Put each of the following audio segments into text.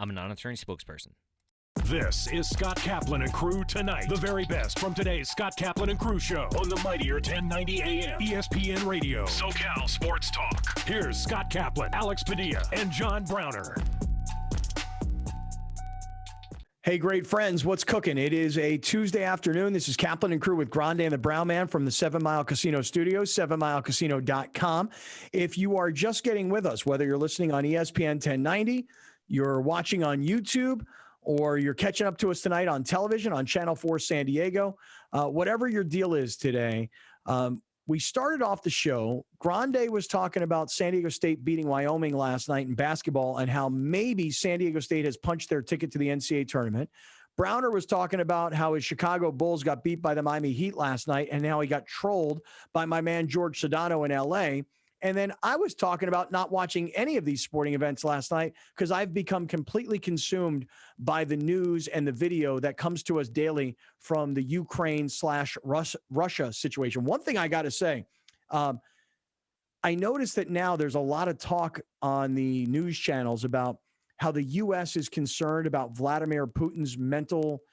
I'm a non-attorney spokesperson. This is Scott Kaplan and Crew Tonight. The very best from today's Scott Kaplan and Crew show on the mightier 1090 AM ESPN Radio. SoCal Sports Talk. Here's Scott Kaplan, Alex Padilla, and John Browner. Hey, great friends, what's cooking? It is a Tuesday afternoon. This is Kaplan and Crew with Grande and the Brown Man from the 7 Mile Casino Studios, 7milecasino.com. If you are just getting with us, whether you're listening on ESPN 1090, you're watching on YouTube, or you're catching up to us tonight on television on Channel 4 San Diego, whatever your deal is today, we started off the show. Grande was talking about San Diego State beating Wyoming last night in basketball and how maybe San Diego State has punched their ticket to the NCAA tournament. Browner was talking about how his Chicago Bulls got beat by the Miami Heat last night and how he got trolled by my man George Sedano in L.A., and then I was talking about not watching any of these sporting events last night because I've become completely consumed by the news and the video that comes to us daily from the Ukraine/Russia situation. One thing I got to say, I noticed that now there's a lot of talk on the news channels about how the U.S. is concerned about Vladimir Putin's mental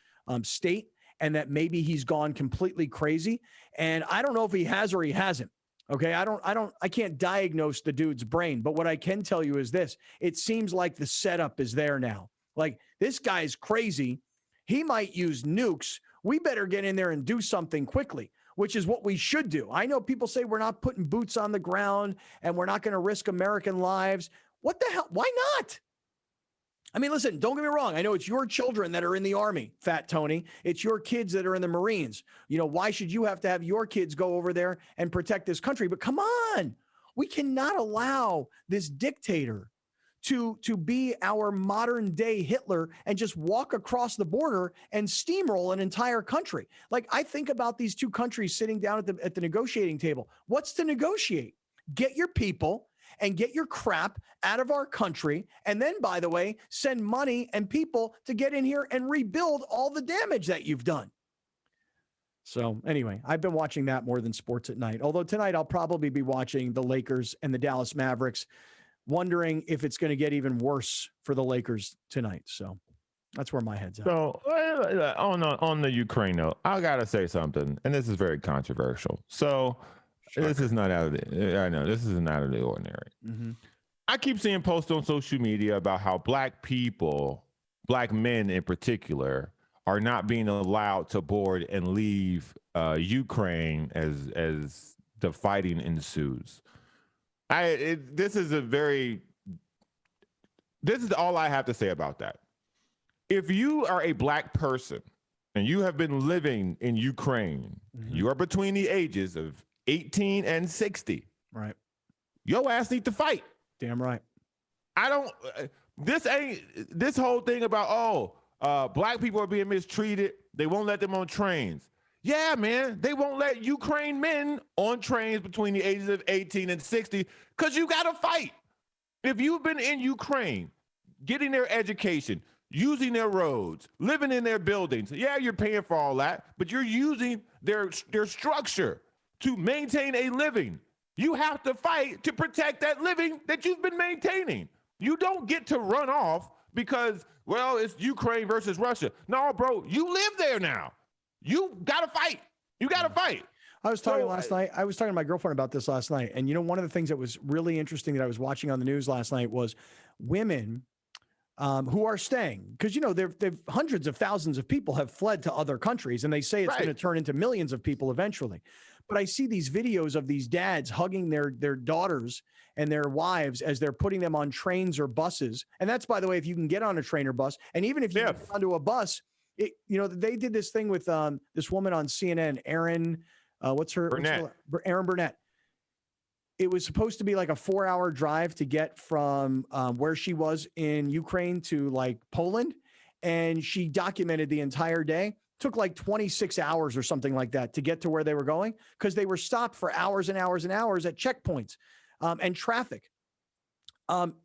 state and that maybe he's gone completely crazy. And I don't know if he has or he hasn't. Okay, I can't diagnose the dude's brain, but what I can tell you is this. It seems like the setup is there now. Like, this guy's crazy. He might use nukes. We better get in there and do something quickly, which is what we should do. I know people say we're not putting boots on the ground and we're not going to risk American lives. What the hell? Why not? I mean, listen, don't get me wrong. I know it's your children that are in the Army, Fat Tony. It's your kids that are in the Marines. You know, why should you have to have your kids go over there and protect this country? But come on, we cannot allow this dictator to be our modern day Hitler and just walk across the border and steamroll an entire country. Like, I think about these two countries sitting down at the negotiating table. What's to negotiate? Get your people and get your crap out of our country. And then, by the way, send money and people to get in here and rebuild all the damage that you've done. So anyway, I've been watching that more than sports at night. Although tonight I'll probably be watching the Lakers and the Dallas Mavericks, wondering if it's going to get even worse for the Lakers tonight. So that's where my head's at. So on the Ukraine note, I got to say something, and this is very controversial. So this is not out of the, I know this is not out of the ordinary. Mm-hmm. I keep seeing posts on social media about how black people, black men in particular, are not being allowed to board and leave Ukraine as the fighting ensues. This is all I have to say about that. If you are a black person and you have been living in Ukraine, mm-hmm. you are between the ages of 18 and 60. Right. Your ass need to fight. Damn right. This whole thing about, black people are being mistreated. They won't let them on trains. Yeah, man, they won't let Ukraine men on trains between the ages of 18 and 60 because you got to fight. If you've been in Ukraine, getting their education, using their roads, living in their buildings, yeah, you're paying for all that, but you're using their structure to maintain a living. You have to fight to protect that living that you've been maintaining. You don't get to run off because, well, it's Ukraine versus Russia. No, bro, you live there now. You got to fight. You got to fight. I was talking last night. I was talking to my girlfriend about this last night. And, you know, one of the things that was really interesting that I was watching on the news last night was women who are staying. Because, you know, they've hundreds of thousands of people have fled to other countries. And they say it's going to turn into millions of people eventually. But I see these videos of these dads hugging their daughters and their wives as they're putting them on trains or buses. And that's, by the way, if you can get on a train or bus. And even if you get onto a bus, they did this thing with this woman on CNN, Erin, Erin Burnett. It was supposed to be like a 4-hour drive to get from where she was in Ukraine to like Poland. And she documented the entire day. Took like 26 hours or something like that to get to where they were going because they were stopped for hours and hours and hours at checkpoints and traffic.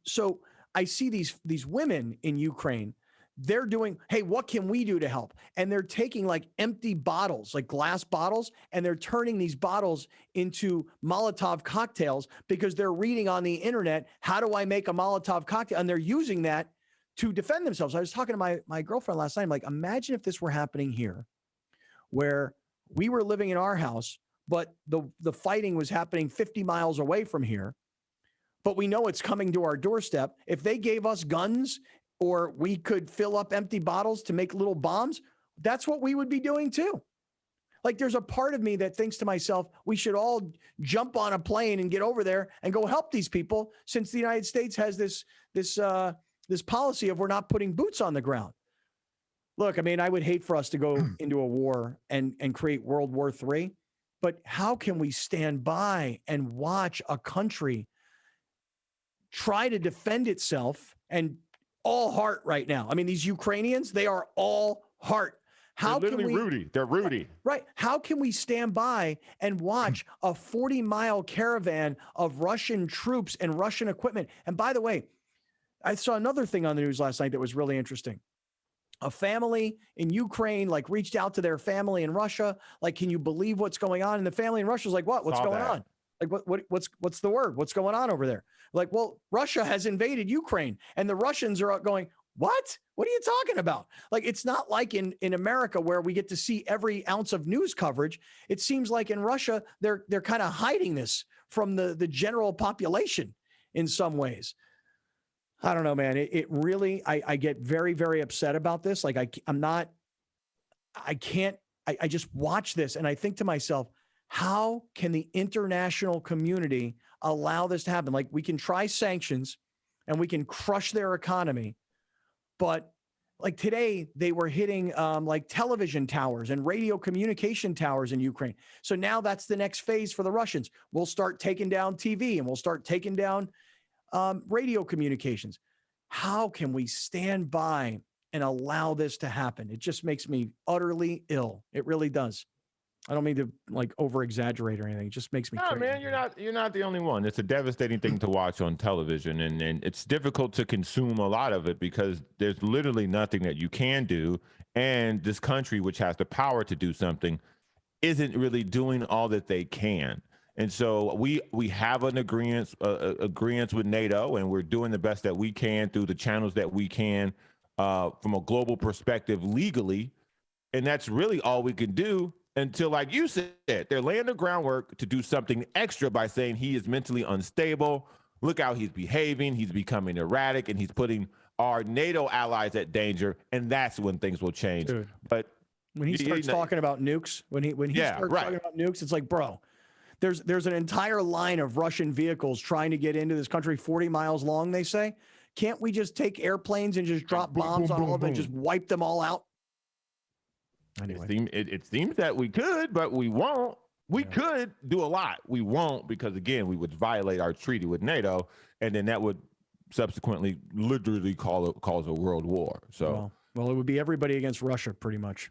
So I see these women in Ukraine. They're doing, hey, what can we do to help? And they're taking like empty bottles, like glass bottles, and they're turning these bottles into Molotov cocktails because they're reading on the internet, how do I make a Molotov cocktail? And they're using that to defend themselves. I was talking to my girlfriend last night. I'm like, imagine if this were happening here, where we were living in our house, but the fighting was happening 50 miles away from here, but we know it's coming to our doorstep. If they gave us guns or we could fill up empty bottles to make little bombs, that's what we would be doing too. Like, there's a part of me that thinks to myself, we should all jump on a plane and get over there and go help these people, since the United States has this policy of we're not putting boots on the ground. Look, I mean, I would hate for us to go into a war and create World War III, but how can we stand by and watch a country try to defend itself and all heart right now? I mean, these Ukrainians, they are all heart. How They're can we, Rudy. They're Rudy. Right. How can we stand by and watch a 40-mile caravan of Russian troops and Russian equipment? And by the way, I saw another thing on the news last night that was really interesting. A family in Ukraine, like, reached out to their family in Russia. Like, can you believe what's going on? And the family in Russia is like, what? What's going on? Like, what's the word? What's going on over there? Like, well, Russia has invaded Ukraine, and the Russians are going, what? What are you talking about? Like, it's not like in America where we get to see every ounce of news coverage. It seems like in Russia, they're kind of hiding this from the general population in some ways. I don't know, man. It really, I get very, very upset about this. Like, I just watch this and I think to myself, how can the international community allow this to happen? Like, we can try sanctions and we can crush their economy, but like today they were hitting like television towers and radio communication towers in Ukraine. So now that's the next phase for the Russians. We'll start taking down TV and we'll start taking down radio communications. How can we stand by and allow this to happen? It just makes me utterly ill. It really does. I don't mean to like over exaggerate or anything. It just makes me crazy. Man, you're not the only one. It's a devastating thing to watch on television, and it's difficult to consume a lot of it because there's literally nothing that you can do. And this country, which has the power to do something, isn't really doing all that they can. And so we have an agreement with NATO, and we're doing the best that we can through the channels that we can from a global perspective legally. And that's really all we can do until, like you said, they're laying the groundwork to do something extra by saying he is mentally unstable. Look how he's behaving. He's becoming erratic, and he's putting our NATO allies at danger. And that's when things will change. Dude, but when he starts talking about nukes, when he starts talking about nukes, it's like, bro, there's an entire line of Russian vehicles trying to get into this country, 40 miles long, they say. Can't we just take airplanes and just drop bombs on all of them and just wipe them all out? Anyway. It seems that we could, but we won't. We could do a lot. We won't, because, again, we would violate our treaty with NATO, and then that would subsequently literally cause a world war. So, well, it would be everybody against Russia, pretty much.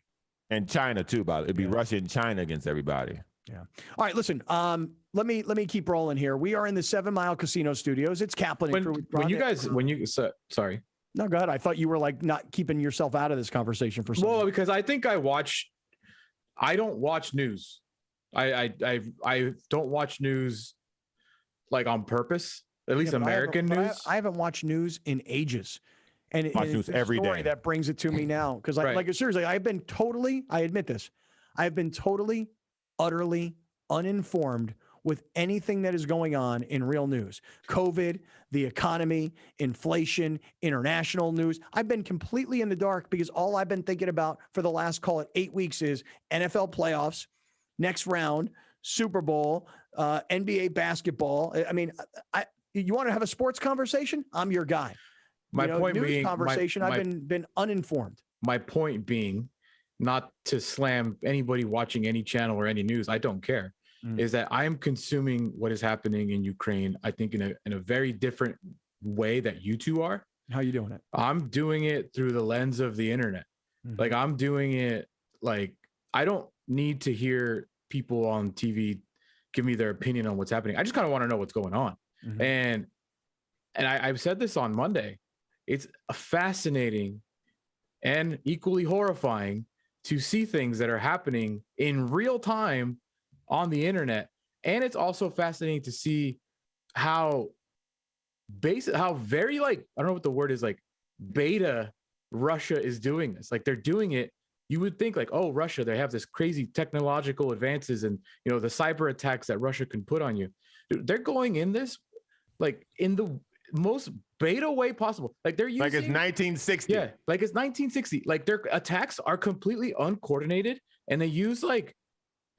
And China, too, about it. It'd be Russia and China against everybody. Yeah. All right, listen, let me keep rolling here. We are in the 7 Mile Casino Studios. It's Kaplan and Crew. Sorry. No, go ahead. I thought you were like not keeping yourself out of this conversation for some Well, because I think I don't watch news. I don't watch news like on purpose, at least American news. I haven't watched news in ages. And watch news every day. That brings it to me now. Because seriously, I admit this, I have been totally, utterly uninformed with anything that is going on in real news. COVID, the economy, inflation, international news. I've been completely in the dark because all I've been thinking about for the last, call it 8 weeks, is NFL playoffs, next round, Super Bowl, NBA basketball. I mean, you want to have a sports conversation? I'm your guy. Point news being, conversation, I've been uninformed. My point being, not to slam anybody watching any channel or any news, I don't care, is that I am consuming what is happening in Ukraine, I think, in a very different way that you two are. How are you doing it? I'm doing it through the lens of the internet. Like, I'm doing it like, I don't need to hear people on TV give me their opinion on what's happening. I just kind of want to know what's going on. And I've said this on Monday. It's fascinating and equally horrifying to see things that are happening in real time on the internet. And it's also fascinating to see how very, like, I don't know what the word is, like beta Russia is doing this. Like they're doing it. You would think like, oh, Russia, they have this crazy technological advances and, the cyber attacks that Russia can put on you. Dude, they're going in this like in the most beta way possible. Like they're using like it's 1960. Yeah, like it's 1960. Like their attacks are completely uncoordinated and they use like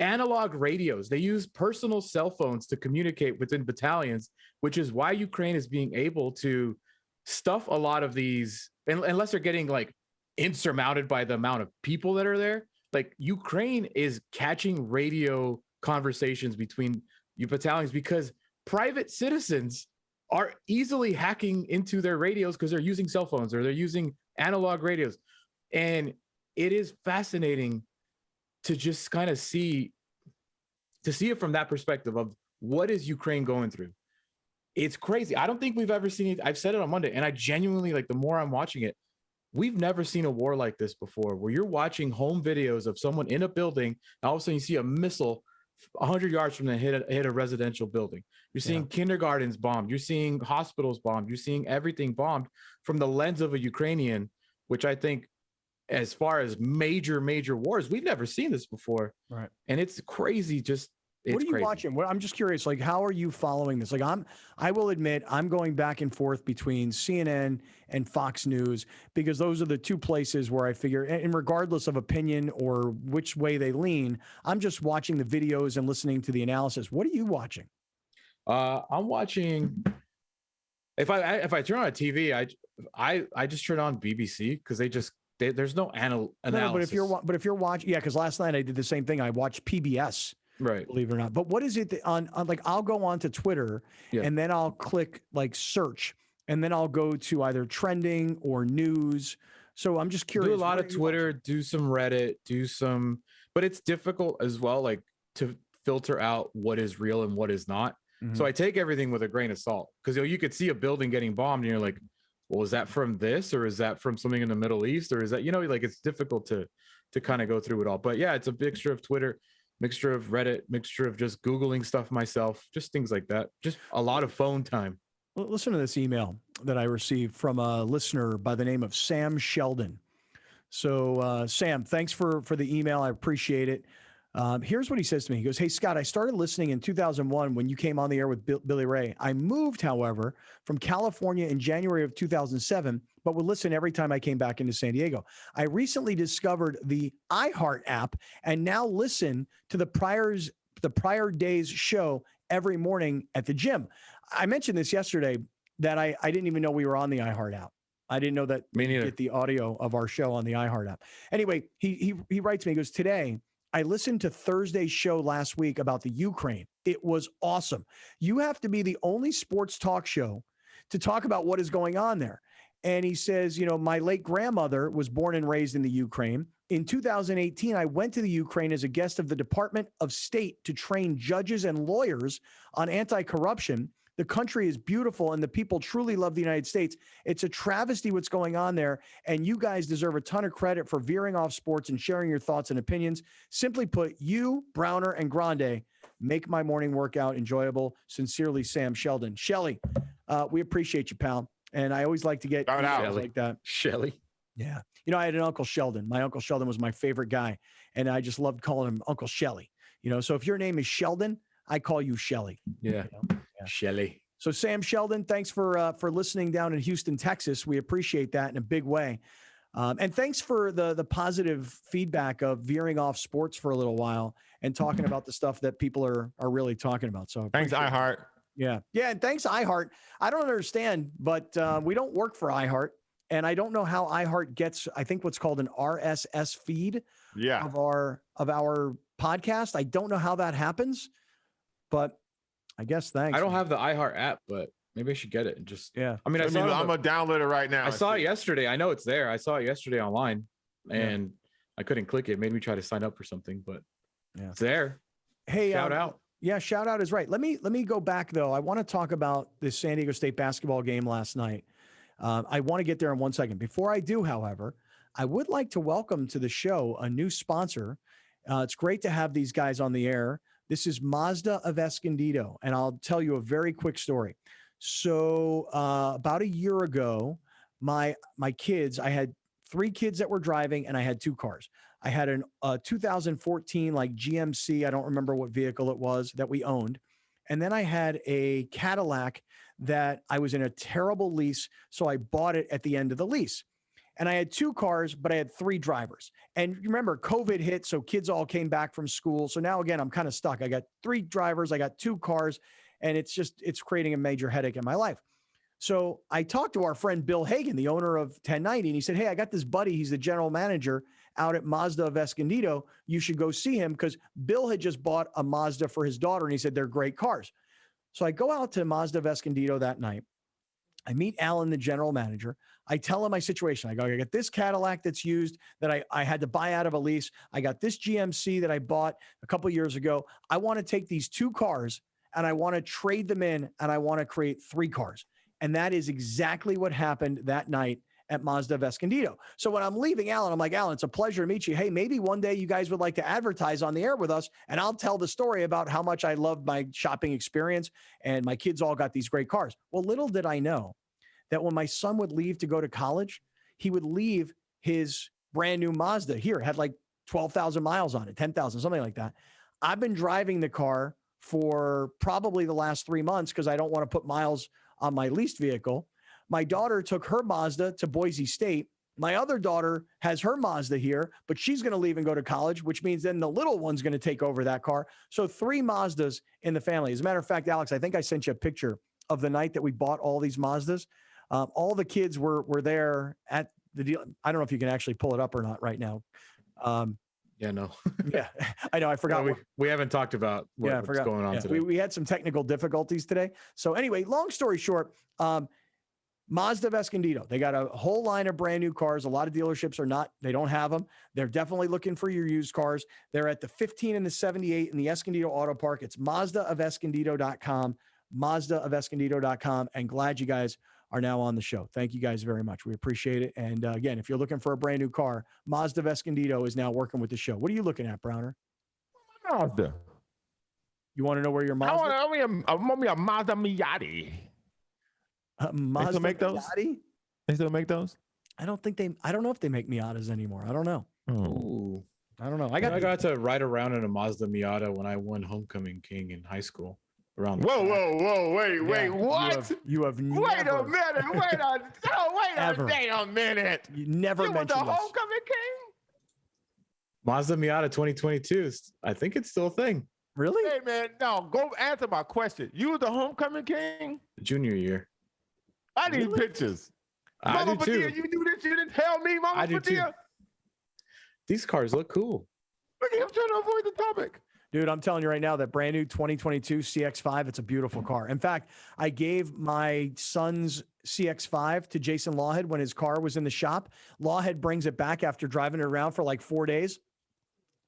analog radios. They use personal cell phones to communicate within battalions, which is why Ukraine is being able to stuff a lot of these, unless they're getting like insurmounted by the amount of people that are there. Like Ukraine is catching radio conversations between you battalions because private citizens are easily hacking into their radios because they're using cell phones or they're using analog radios. And it is fascinating to just kind of see it from that perspective of what is Ukraine going through. It's crazy. I don't think we've ever seen it. I've said it on Monday, and I genuinely, like, the more I'm watching it, we've never seen a war like this before, where you're watching home videos of someone in a building, and all of a sudden you see a missile 100 yards from them hit a residential building. You're seeing kindergartens bombed. You're seeing hospitals bombed. You're seeing everything bombed from the lens of a Ukrainian, which I think, as far as major wars, we've never seen this before. Right. And it's crazy. What are you watching? I'm just curious, like, how are you following this? Like, I will admit, I'm going back and forth between CNN and Fox News because those are the two places where I figure, and regardless of opinion or which way they lean, I'm just watching the videos and listening to the analysis. What are you watching? I'm watching. If I turn on a TV, I just turn on BBC because there's no analysis. No, but if you're watching, yeah, because last night I did the same thing. I watched PBS. Right. Believe it or not. But what is it that on like, I'll go on to Twitter and then I'll click like search and then I'll go to either trending or news. So I'm just curious. Do a lot of Twitter, do some Reddit, but it's difficult as well, like to filter out what is real and what is not. Mm-hmm. So I take everything with a grain of salt because you could see a building getting bombed and you're like, well, is that from this or is that from something in the Middle East or is that, like it's difficult to kind of go through it all. But yeah, it's a mixture of Twitter, mixture of Reddit, mixture of just Googling stuff myself, just things like that. Just a lot of phone time. Well, listen to this email that I received from a listener by the name of Sam Sheldon. So, Sam, thanks for the email. I appreciate it. Here's what he says to me. He goes, "Hey, Scott, I started listening in 2001 when you came on the air with Billy Ray. I moved, however, from California in January of 2007, but would listen every time I came back into San Diego. I recently discovered the iHeart app and now listen to the prior day's show every morning at the gym." I mentioned this yesterday that I didn't even know we were on the iHeart app. I didn't know that you get the audio of our show on the iHeart app. Anyway, he writes me, he goes, "Today, I listened to Thursday's show last week about the Ukraine. It was awesome. You have to be the only sports talk show to talk about what is going on there." And he says, my late grandmother was born and raised in the Ukraine. In 2018, I went to the Ukraine as a guest of the Department of State to train judges and lawyers on anti-corruption. The country is beautiful and the people truly love the United States. It's a travesty what's going on there. And you guys deserve a ton of credit for veering off sports and sharing your thoughts and opinions. Simply put, you, Browner, and Grande make my morning workout enjoyable. Sincerely, Sam Sheldon. Shelly, we appreciate you, pal. And I always like to get emails like that. Shelly. Yeah. I had an Uncle Sheldon. My Uncle Sheldon was my favorite guy. And I just loved calling him Uncle Shelly. So if your name is Sheldon, I call you Shelly. Yeah. Shelly. So Sam Sheldon, thanks for listening down in Houston, Texas. We appreciate that in a big way. And thanks for the positive feedback of veering off sports for a little while and talking about the stuff that people are really talking about. So thanks, iHeart. Yeah. And thanks, iHeart. I don't understand, but we don't work for iHeart. And I don't know how iHeart gets, I think, what's called an RSS feed of our podcast. I don't know how that happens, but I guess thanks. I don't have the iHeart app, but maybe I should get it and just. Yeah. I mean, I'm gonna download it right now. I saw it yesterday. I know it's there. I saw it yesterday online, and I couldn't click it. It made me try to sign up for something, but it's there. Hey, shout out. Yeah, shout out is right. Let me go back though. I want to talk about the San Diego State basketball game last night. I want to get there in 1 second. Before I do, however, I would like to welcome to the show a new sponsor. It's great to have these guys on the air. This is Mazda of Escondido, and I'll tell you a very quick story. So about a year ago, my kids, I had 3 kids that were driving and I had 2 cars. I had a 2014 like GMC, I don't remember what vehicle it was that we owned. And then I had a Cadillac that I was in a terrible lease, so I bought it at the end of the lease. And I had 2 cars, but I had 3 drivers. And remember, COVID hit, so kids all came back from school. So now again, I'm kind of stuck. I got 3 drivers, I got 2 cars, and it's creating a major headache in my life. So I talked to our friend Bill Hagan, the owner of 1090, and he said, hey, I got this buddy. He's the general manager out at Mazda of Escondido. You should go see him, because Bill had just bought a Mazda for his daughter, and he said they're great cars. So I go out to Mazda of Escondido that night. I meet Alan, the general manager. I tell him my situation. I go, I got this Cadillac that's used that I had to buy out of a lease. I got this GMC that I bought a couple of years ago. I want to take these 2 cars and I want to trade them in, and I want to create 3 cars. And that is exactly what happened that night at Mazda of Escondido. So when I'm leaving Alan, I'm like, Alan, it's a pleasure to meet you. Hey, maybe one day you guys would like to advertise on the air with us, and I'll tell the story about how much I loved my shopping experience and my kids all got these great cars. Well, little did I know that when my son would leave to go to college, he would leave his brand new Mazda here. It had like 12,000 miles on it, 10,000, something like that. I've been driving the car for probably the last 3 months because I don't want to put miles on my leased vehicle. My daughter took her Mazda to Boise State. My other daughter has her Mazda here, but she's going to leave and go to college, which means then the little one's going to take over that car. So 3 Mazdas in the family. As a matter of fact, Alex, I think I sent you a picture of the night that we bought all these Mazdas. All the kids were there at the deal. I don't know if you can actually pull it up or not right now. Yeah, no. Yeah, I know. I forgot. We haven't talked about what's going on today. We had some technical difficulties today. So anyway, long story short, Mazda of Escondido, they got a whole line of brand new cars. A lot of dealerships they don't have them. They're definitely looking for your used cars. They're at the 15 and the 78 in the Escondido Auto Park. It's MazdaofEscondido.com, MazdaofEscondido.com. And glad you guys are now on the show. Thank you guys very much. We appreciate it. And again, if you're looking for a brand new car, Mazda of Escondido is now working with the show. What are you looking at, Browner? Mazda. You want to know where your Mazda? I want me a Mazda Miata. Mazda they still make those? Miata? They still make those? I don't know if they make Miatas anymore. I don't know. Ooh. I don't know. I got to ride around in a Mazda Miata when I won Homecoming King in high school. Whoa, wait, what? You have never. Wait a minute, wait a minute. You never mentioned the this. Homecoming King? Mazda Miata 2022. I think it's still a thing. Really? Hey, man, no, go answer my question. You were the Homecoming King? Junior year. I need pictures. I Mama do too. Padilla, you do this? You didn't tell me, Mama I do too. Padilla? These cars look cool. Look, I'm trying to avoid the topic. Dude, I'm telling you right now that brand new 2022 CX-5, it's a beautiful car. In fact, I gave my son's CX-5 to Jason Lawhead when his car was in the shop. Lawhead brings it back after driving it around for like 4 days.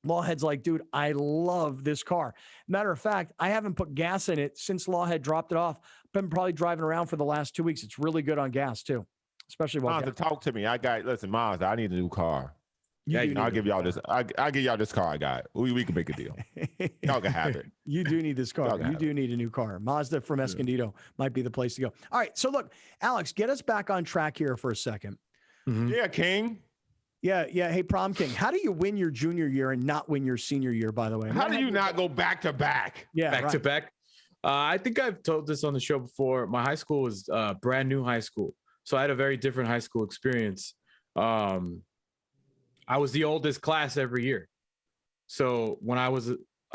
Lawhead's like, dude, I love this car. Matter of fact, I haven't put gas in it since Lawhead dropped it off. Been probably driving around for the last 2 weeks. It's really good on gas too, especially while Mazda, talk to me. Listen, Mazda, I need a new car. I'll give y'all this. I'll give y'all this car I got. We can make a deal. Y'all can have it. You do need this car. You do need a new car. Mazda from Escondido might be the place to go. All right. So look, Alex, get us back on track here for a second. Mm-hmm. Yeah, King. Yeah. Hey, Prom King, how do you win your junior year and not win your senior year, by the way? How do you not go back to back? Yeah. Back to back. I think I've told this on the show before. My high school was brand new high school. So I had a very different high school experience. I was the oldest class every year. So when I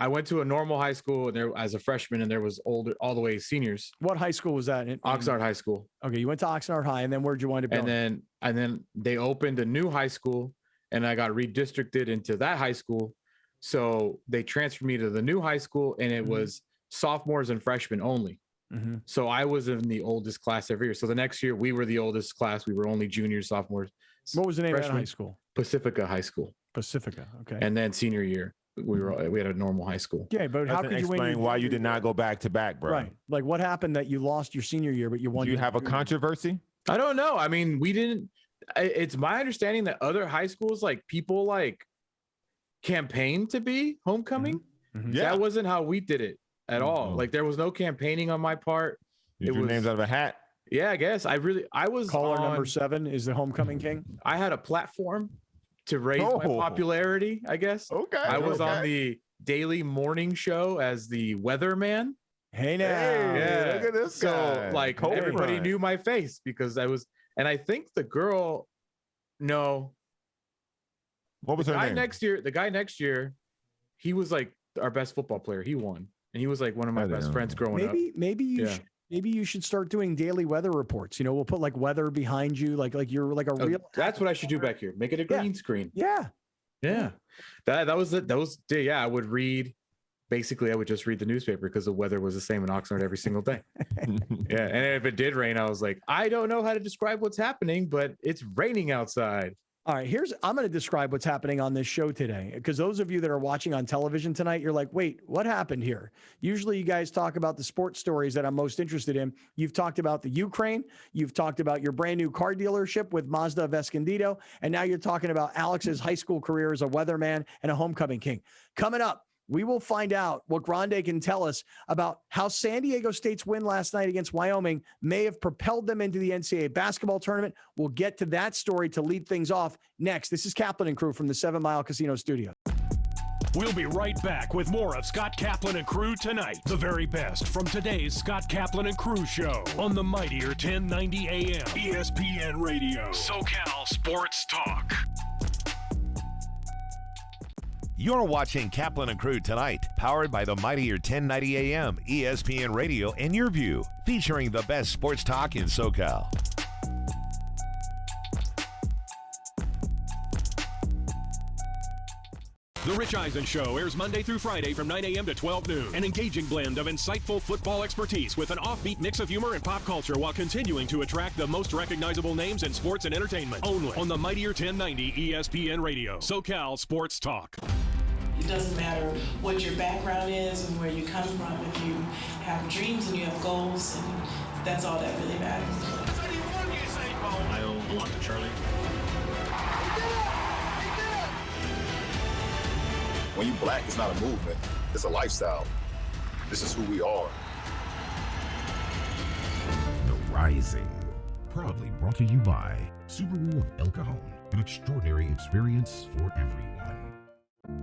went to a normal high school and there as a freshman, and there was older all the way seniors. What high school was that? Oxnard High School. Okay, you went to Oxnard High, and then where'd you wind up going? And then they opened a new high school, and I got redistricted into that high school. So they transferred me to the new high school, and it was sophomores and freshmen only. Mm-hmm. So I was in the oldest class every year. So the next year we were the oldest class. We were only juniors, sophomores. What was the name of that high school? Pacifica High School. Pacifica. Okay. And then senior year, we had a normal high school. Yeah, but how could you explain why you did not go back to back, bro? Right. Like what happened that you lost your senior year, but you won? Do you have a controversy? I don't know. I mean, we didn't. It's my understanding that other high schools, like people like campaign to be homecoming. Mm-hmm. Yeah. That wasn't how we did it at all. Like there was no campaigning on my part. You drew names out of a hat. Yeah, I guess I was Caller on, number 7 is the homecoming king. I had a platform to raise my popularity, I guess. Okay. I was on the daily morning show as the weatherman. Hey now. Yeah. Look at this guy. So like Cold everybody front. knew my face because I was, and I think the girl, no, What was the her guy name? the guy next year, he was like our best football player. He won. And he was like one of my best friends growing up. Maybe you should start doing daily weather reports. You know, we'll put like weather behind you, like you're like a real. That's what I should do back here. Make it a green screen. Yeah. Yeah. That was it. I would read. Basically, I would just read the newspaper because the weather was the same in Oxnard every single day. Yeah. And if it did rain, I was like, I don't know how to describe what's happening, but it's raining outside. All right, I'm going to describe what's happening on this show today, because those of you that are watching on television tonight, you're like, wait, what happened here? Usually you guys talk about the sports stories that I'm most interested in. You've talked about the Ukraine. You've talked about your brand new car dealership with Mazda of Escondido. And now you're talking about Alex's high school career as a weatherman and a homecoming king. Coming up, we will find out what Grande can tell us about how San Diego State's win last night against Wyoming may have propelled them into the NCAA basketball tournament. We'll get to that story to lead things off next. This is Kaplan and crew from the 7 Mile Casino Studio. We'll be right back with more of Scott Kaplan and crew tonight. The very best from today's Scott Kaplan and crew show on the mightier 1090 AM ESPN Radio. SoCal Sports Talk. You're watching Kaplan and Crew tonight, powered by the mightier 1090 AM ESPN Radio and Your View, featuring the best sports talk in SoCal. The Rich Eisen Show airs Monday through Friday from 9 a.m. to 12 noon. An engaging blend of insightful football expertise with an offbeat mix of humor and pop culture while continuing to attract the most recognizable names in sports and entertainment. Only on the mightier 1090 ESPN Radio. SoCal Sports Talk. It doesn't matter what your background is and where you come from. If you have dreams and you have goals, and that's all that really matters. I owe a lot to Charlie. When you black, it's not a movement, it's a lifestyle. This is who we are. The Rising, proudly brought to you by Subaru of El Cajon, an extraordinary experience for everyone.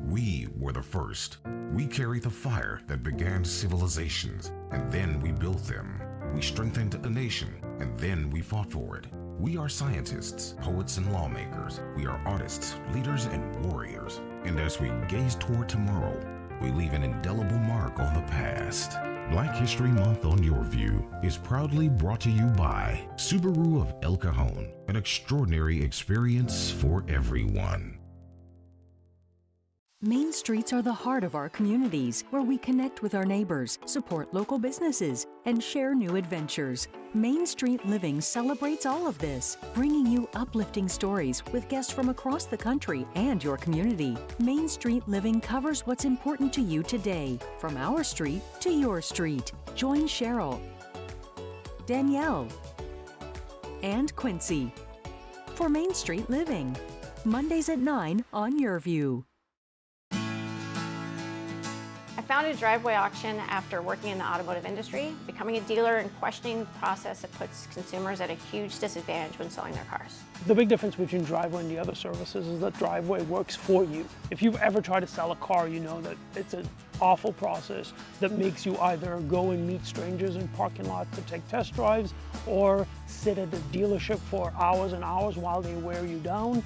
We were the first. We carry the fire that began civilizations, and then we built them. We strengthened a nation, and then we fought for it. We are scientists, poets, and lawmakers. We are artists, leaders, and warriors. And as we gaze toward tomorrow, we leave an indelible mark on the past. Black History Month on Your View is proudly brought to you by Subaru of El Cajon, an extraordinary experience for everyone. Main streets are the heart of our communities, where we connect with our neighbors, support local businesses, and share new adventures. Main Street Living celebrates all of this, bringing you uplifting stories with guests from across the country and your community. Main Street Living covers what's important to you today, from our street to your street. Join Cheryl, Danielle, and Quincy for Main Street Living. Mondays at 9 on Your View. I founded Driveway Auction after working in the automotive industry, becoming a dealer and questioning the process that puts consumers at a huge disadvantage when selling their cars. The big difference between Driveway and the other services is that Driveway works for you. If you've ever tried to sell a car, you know that it's an awful process that makes you either go and meet strangers in parking lots to take test drives or sit at the dealership for hours and hours while they wear you down.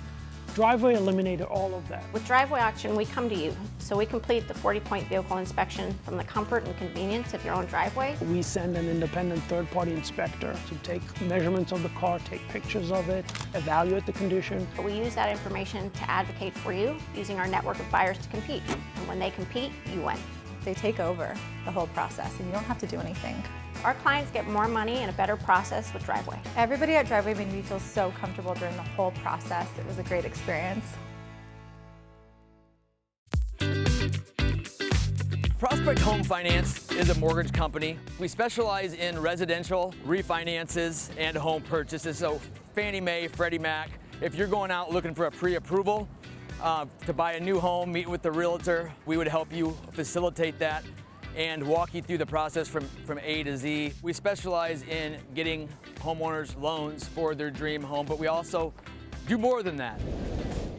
Driveway eliminated all of that. With Driveway Auction, we come to you, so we complete the 40-point vehicle inspection from the comfort and convenience of your own driveway. We send an independent third-party inspector to take measurements of the car, take pictures of it, evaluate the condition. We use that information to advocate for you, using our network of buyers to compete. And when they compete, you win. They take over the whole process, and you don't have to do anything. Our clients get more money and a better process with Driveway. Everybody at Driveway made me feel so comfortable during the whole process. It was a great experience. Prospect Home Finance is a mortgage company. We specialize in residential refinances and home purchases. So Fannie Mae, Freddie Mac, if you're going out looking for a pre-approval to buy a new home, meet with the realtor, we would help you facilitate that. and walk you through the process from A to Z. We specialize in getting homeowners loans for their dream home, but we also do more than that.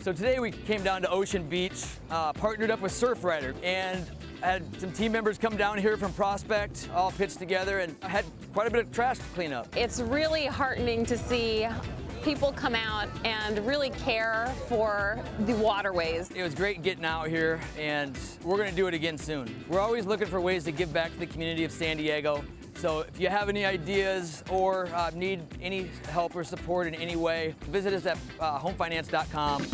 So today we came down to Ocean Beach, partnered up with Surfrider, and had some team members come down here from Prospect, all pitched together, and had quite a bit of trash to clean up. It's really heartening to see people come out and really care for the waterways. It was great getting out here, and we're going to do it again soon. We're always looking for ways to give back to the community of San Diego. So if you have any ideas or need any help or support in any way, visit us at homefinance.com.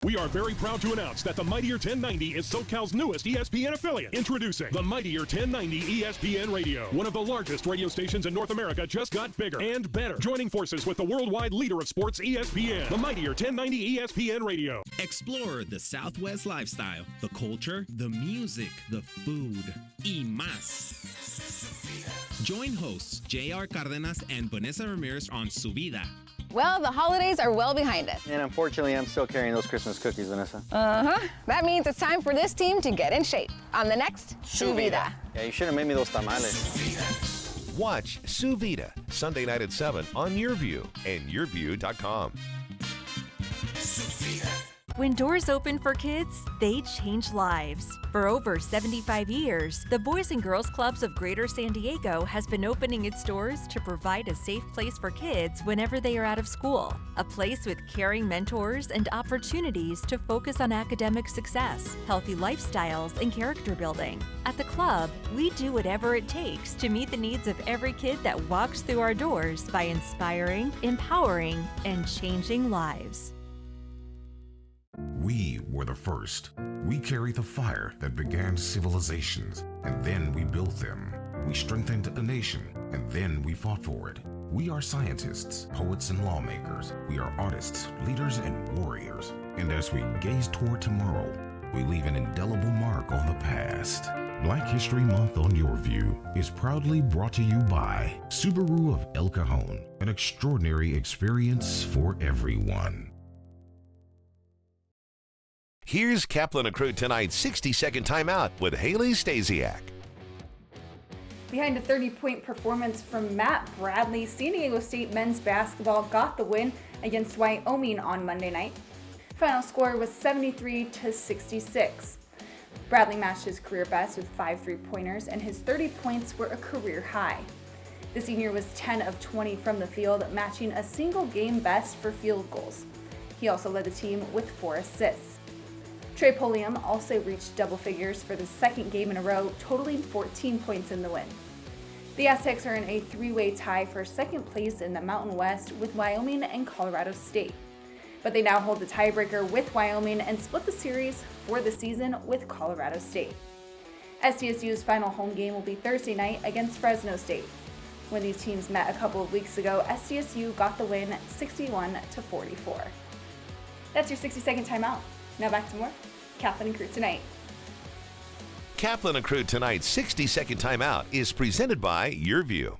We are very proud to announce that the Mightier 1090 is SoCal's newest ESPN affiliate. Introducing the Mightier 1090 ESPN Radio. One of the largest radio stations in North America just got bigger and better. Joining forces with the worldwide leader of sports, ESPN. The Mightier 1090 ESPN Radio. Explore the Southwest lifestyle, the culture, the music, the food, y más. Join hosts J.R. Cardenas and Vanessa Ramirez on Su Vida. Well, the holidays are well behind us. And unfortunately, I'm still carrying those Christmas cookies, Vanessa. That means it's time for this team to get in shape on the next Su Vida. Yeah, you should have made me those tamales. Watch Su Vida, Sunday night at 7 on YourView and YourView.com. When doors open for kids, they change lives. For over 75 years, the Boys and Girls Clubs of Greater San Diego has been opening its doors to provide a safe place for kids whenever they are out of school. A place with caring mentors and opportunities to focus on academic success, healthy lifestyles, and character building. At the club, we do whatever it takes to meet the needs of every kid that walks through our doors by inspiring, empowering, and changing lives. We were the first. We carry the fire that began civilizations, and then we built them. We strengthened a nation, and then we fought for it. We are scientists, poets, and lawmakers. We are artists, leaders, and warriors. And as we gaze toward tomorrow, we leave an indelible mark on the past. Black History Month on Your View is proudly brought to you by Subaru of El Cajon, an extraordinary experience for everyone. Here's Kaplan and Crew tonight's 60-second timeout with Haley Stasiak. Behind a 30-point performance from Matt Bradley, San Diego State men's basketball got the win against Wyoming on Monday night. Final score was 73-66. Bradley matched his career best with 5 3-pointers, and his 30 points were a career high. The senior was 10 of 20 from the field, matching a single game best for field goals. He also led the team with 4 assists. Trey Polium also reached double figures for the second game in a row, totaling 14 points in the win. The Aztecs are in a 3-way tie for second place in the Mountain West with Wyoming and Colorado State. But they now hold the tiebreaker with Wyoming and split the series for the season with Colorado State. SDSU's final home game will be Thursday night against Fresno State. When these teams met a couple of weeks ago, SDSU got the win 61-44. That's your 60-second timeout. Now back to more Kaplan and Crew Tonight. Kaplan and Crew tonight's 60-second timeout is presented by YourView.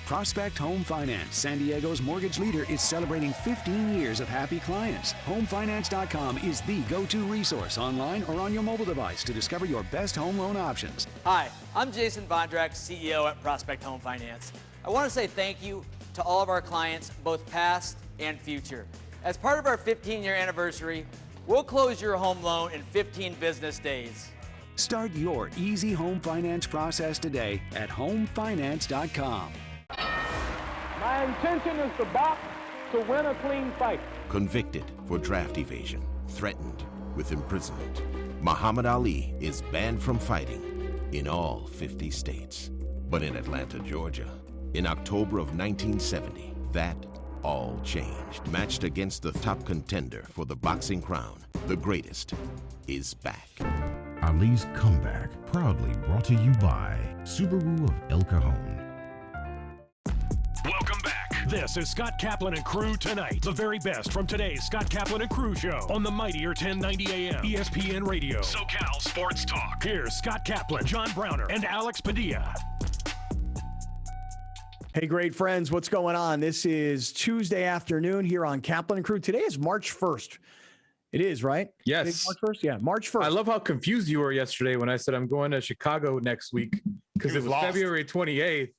Prospect Home Finance, San Diego's mortgage leader, is celebrating 15 years of happy clients. HomeFinance.com is the go-to resource online or on your mobile device to discover your best home loan options. Hi, I'm Jason Bondrak, CEO at Prospect Home Finance. I want to say thank you to all of our clients, both past and future. As part of our 15-year anniversary, we'll close your home loan in 15 business days. Start your easy home finance process today at homefinance.com. My intention is to box to win a clean fight. Convicted for draft evasion, threatened with imprisonment, Muhammad Ali is banned from fighting in all 50 states. But in Atlanta, Georgia, in October of 1970, that all changed. Matched against the top contender for the boxing crown, the greatest is back. Ali's comeback, proudly brought to you by Subaru of El Cajon. Welcome back. This is Scott Kaplan and Crew Tonight. The very best from today's Scott Kaplan and Crew show on the Mightier 1090 AM ESPN Radio. SoCal Sports Talk. Here's Scott Kaplan, John Browner, and Alex Padilla. Hey, great friends, what's going on? This is Tuesday afternoon here on Kaplan and Crew. Today is March 1st. It is, right? Yes. March 1st? Yeah, March 1st. I love how confused you were yesterday when I said I'm going to Chicago next week because it was February 28th.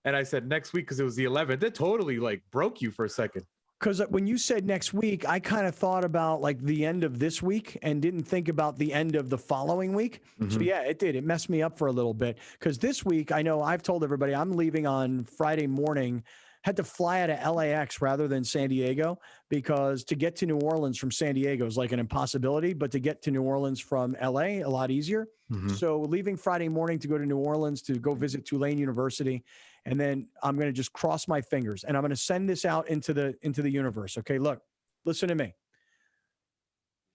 And I said next week because it was the 11th. It totally like broke you for a second. Because when you said next week, I kind of thought about like the end of this week and didn't think about the end of the following week. So yeah, it did. It messed me up for a little bit. Because this week, I know I've told everybody I'm leaving on Friday morning. Had to fly out of LAX rather than San Diego because to get to New Orleans from San Diego is like an impossibility, but to get to New Orleans from LA, a lot easier. So leaving Friday morning to go to New Orleans to go visit Tulane University. And then I'm going to just cross my fingers and I'm going to send this out into the universe. Okay, look, listen to me.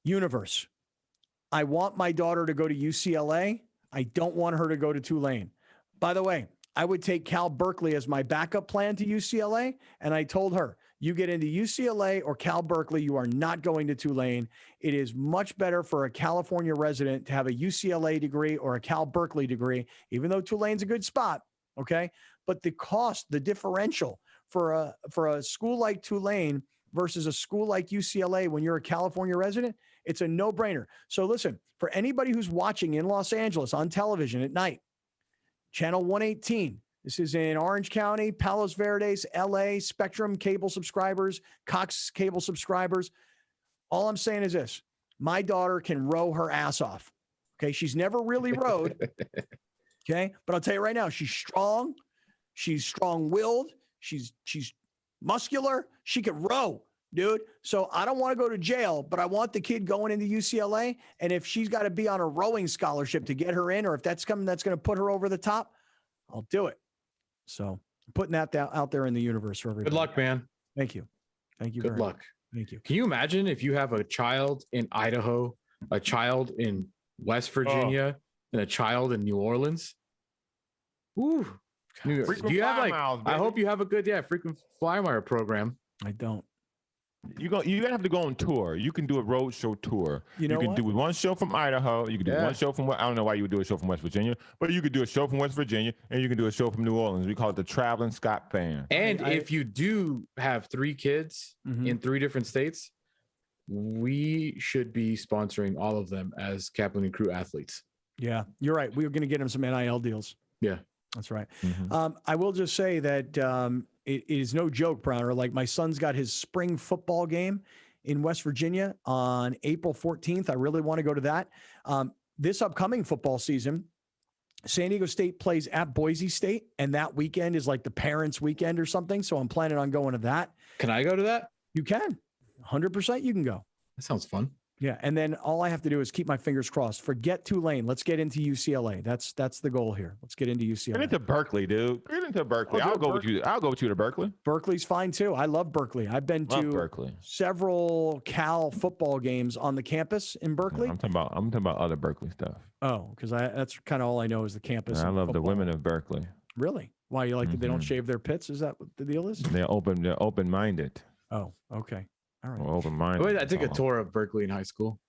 Universe. I want my daughter to go to UCLA. I don't want her to go to Tulane. By the way, I would take Cal Berkeley as my backup plan to UCLA. And I told her, you get into UCLA or Cal Berkeley, you are not going to Tulane. It is much better for a California resident to have a UCLA degree or a Cal Berkeley degree, even though Tulane's a good spot. Okay. But the cost, the differential for a school like Tulane versus a school like UCLA when you're a California resident, it's a no-brainer. So listen, for anybody who's watching in Los Angeles on television at night, Channel 118. This is in Orange County, Palos Verdes, LA, Spectrum cable subscribers, Cox cable subscribers. All I'm saying is this. My daughter can row her ass off. Okay. She's never really rowed. Okay. But I'll tell you right now, she's strong. She's strong-willed. She's muscular. She can row, dude. So I don't want to go to jail, but I want the kid going into UCLA. And if she's got to be on a rowing scholarship to get her in, or if that's coming, that's going to put her over the top, I'll do it. So I'm putting that out there in the universe for everybody. Good luck, man. Thank you. Thank you. Good luck. Thank you. Can you imagine if you have a child in Idaho, a child in West Virginia, and a child in New Orleans? Ooh. Do you have like? Miles, I hope you have a good frequent flyer mile program. I don't. You're gonna have to go on tour. You can do a road show tour. You know can what? do one show from Idaho. You can do one show from I don't know why you would do a show from West Virginia, but you could do a show from West Virginia and you can do a show from New Orleans. We call it the Traveling Scott Band. And if you do have 3 kids in 3 different states, we should be sponsoring all of them as Kaplan and Crew athletes. Yeah, you're right. We were going to get them some NIL deals. Yeah. That's right. I will just say that it is no joke, Browner. Like my son's got his spring football game in West Virginia on April 14th. I really want to go to that. This upcoming football season, San Diego State plays at Boise State, and that weekend is like the parents' weekend or something. So I'm planning on going to that. Can I go to that? You can. 100% you can go. That sounds fun. Yeah, and then all I have to do is keep my fingers crossed. Forget Tulane. Let's get into UCLA. That's the goal here. Let's get into UCLA. Get into Berkeley, dude. Get into Berkeley. I'll go with you. I'll go with you to Berkeley. Berkeley's fine too. I love Berkeley. I've been to several Cal football games on the campus in Berkeley. I'm talking about other Berkeley stuff. Oh, because that's kind of all I know is the campus. I love the women of Berkeley. Really? Why you like that they don't shave their pits? Is that what the deal is? They're open-minded. Oh, okay. All right. Open-minded. Wait, I took a tour of Berkeley in high school.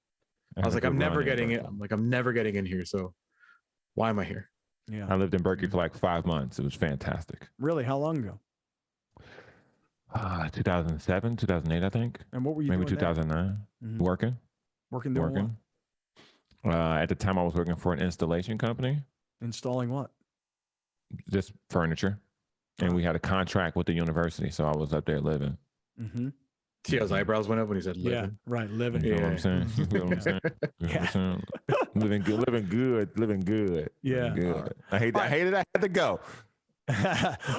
I was like, I'm never getting it. I'm like, I'm never getting in here. So why am I here? Yeah. I lived in Berkeley for like 5 months. It was fantastic. Really? How long ago? 2007, 2008, I think. And what were you Maybe doing 2009. Working. Doing what? At the time, I was working for an installation company. Installing what? Just furniture. And we had a contract with the university, so I was up there living. Mm-hmm. See how his eyebrows went up when he said living? Yeah, right, living. You know what I'm saying? You know what I'm saying? You know what I'm saying? Living good. Yeah. Living good. I hated I had to go. All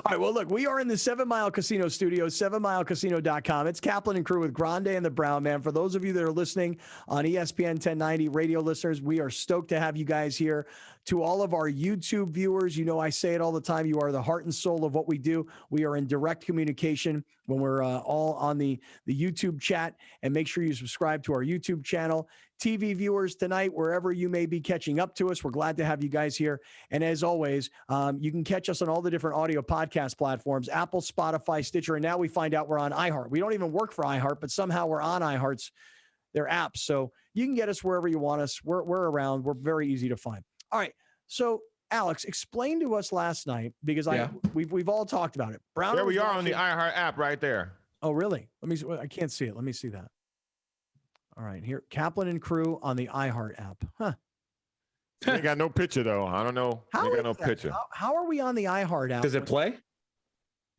right, well, look, we are in the 7 Mile Casino studios, 7milecasino.com. It's Kaplan and Crew with Grande and the Brown Man. For those of you that are listening on ESPN 1090, radio listeners, we are stoked to have you guys here. To all of our YouTube viewers, you know I say it all the time, you are the heart and soul of what we do. We are in direct communication when we're all on the YouTube chat, and make sure you subscribe to our YouTube channel. TV viewers tonight, wherever you may be catching up to us, we're glad to have you guys here. And as always, you can catch us on all the different audio podcast platforms, Apple, Spotify, Stitcher, and now we find out we're on iHeart. We don't even work for iHeart, but somehow we're on iHeart's, their apps. So you can get us wherever you want us. We're around. We're very easy to find. All right. So, Alex, explain to us last night, because we've all talked about it. Brown. There we are on the iHeart app right there. Oh, really? I can't see it. Let me see that. All right, here, Kaplan and crew on the iHeart app. Huh. They got no picture though. I don't know. How they got is no that? picture. How are we on the iHeart app? Does it play?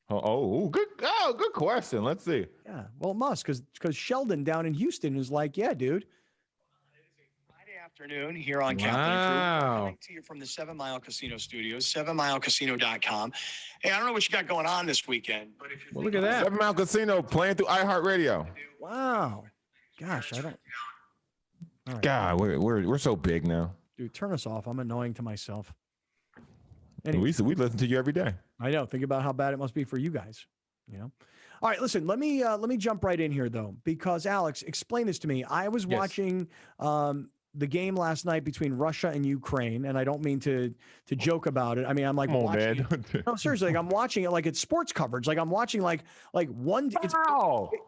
Good question. Let's see. Yeah, well, it must, because Sheldon down in Houston is like, yeah, dude. Friday afternoon here on Kaplan and Crew. Coming to you from the 7 Mile Casino Studios, 7milecasino.com. Hey, I don't know what you got going on this weekend, but if you're look at that. 7 Mile Casino playing through iHeartRadio. Wow. Gosh, I don't. All right. God, we're so big now. Dude, turn us off. I'm annoying to myself. Anyway. We listen to you every day. I know. Think about how bad it must be for you guys. You know. All right, listen. Let me jump right in here though, because Alex, explain this to me. I was watching the game last night between Russia and Ukraine, and I don't mean to joke about it. I mean, I'm like, watching it. No, seriously, like I'm watching it like it's sports coverage. Like I'm watching like one.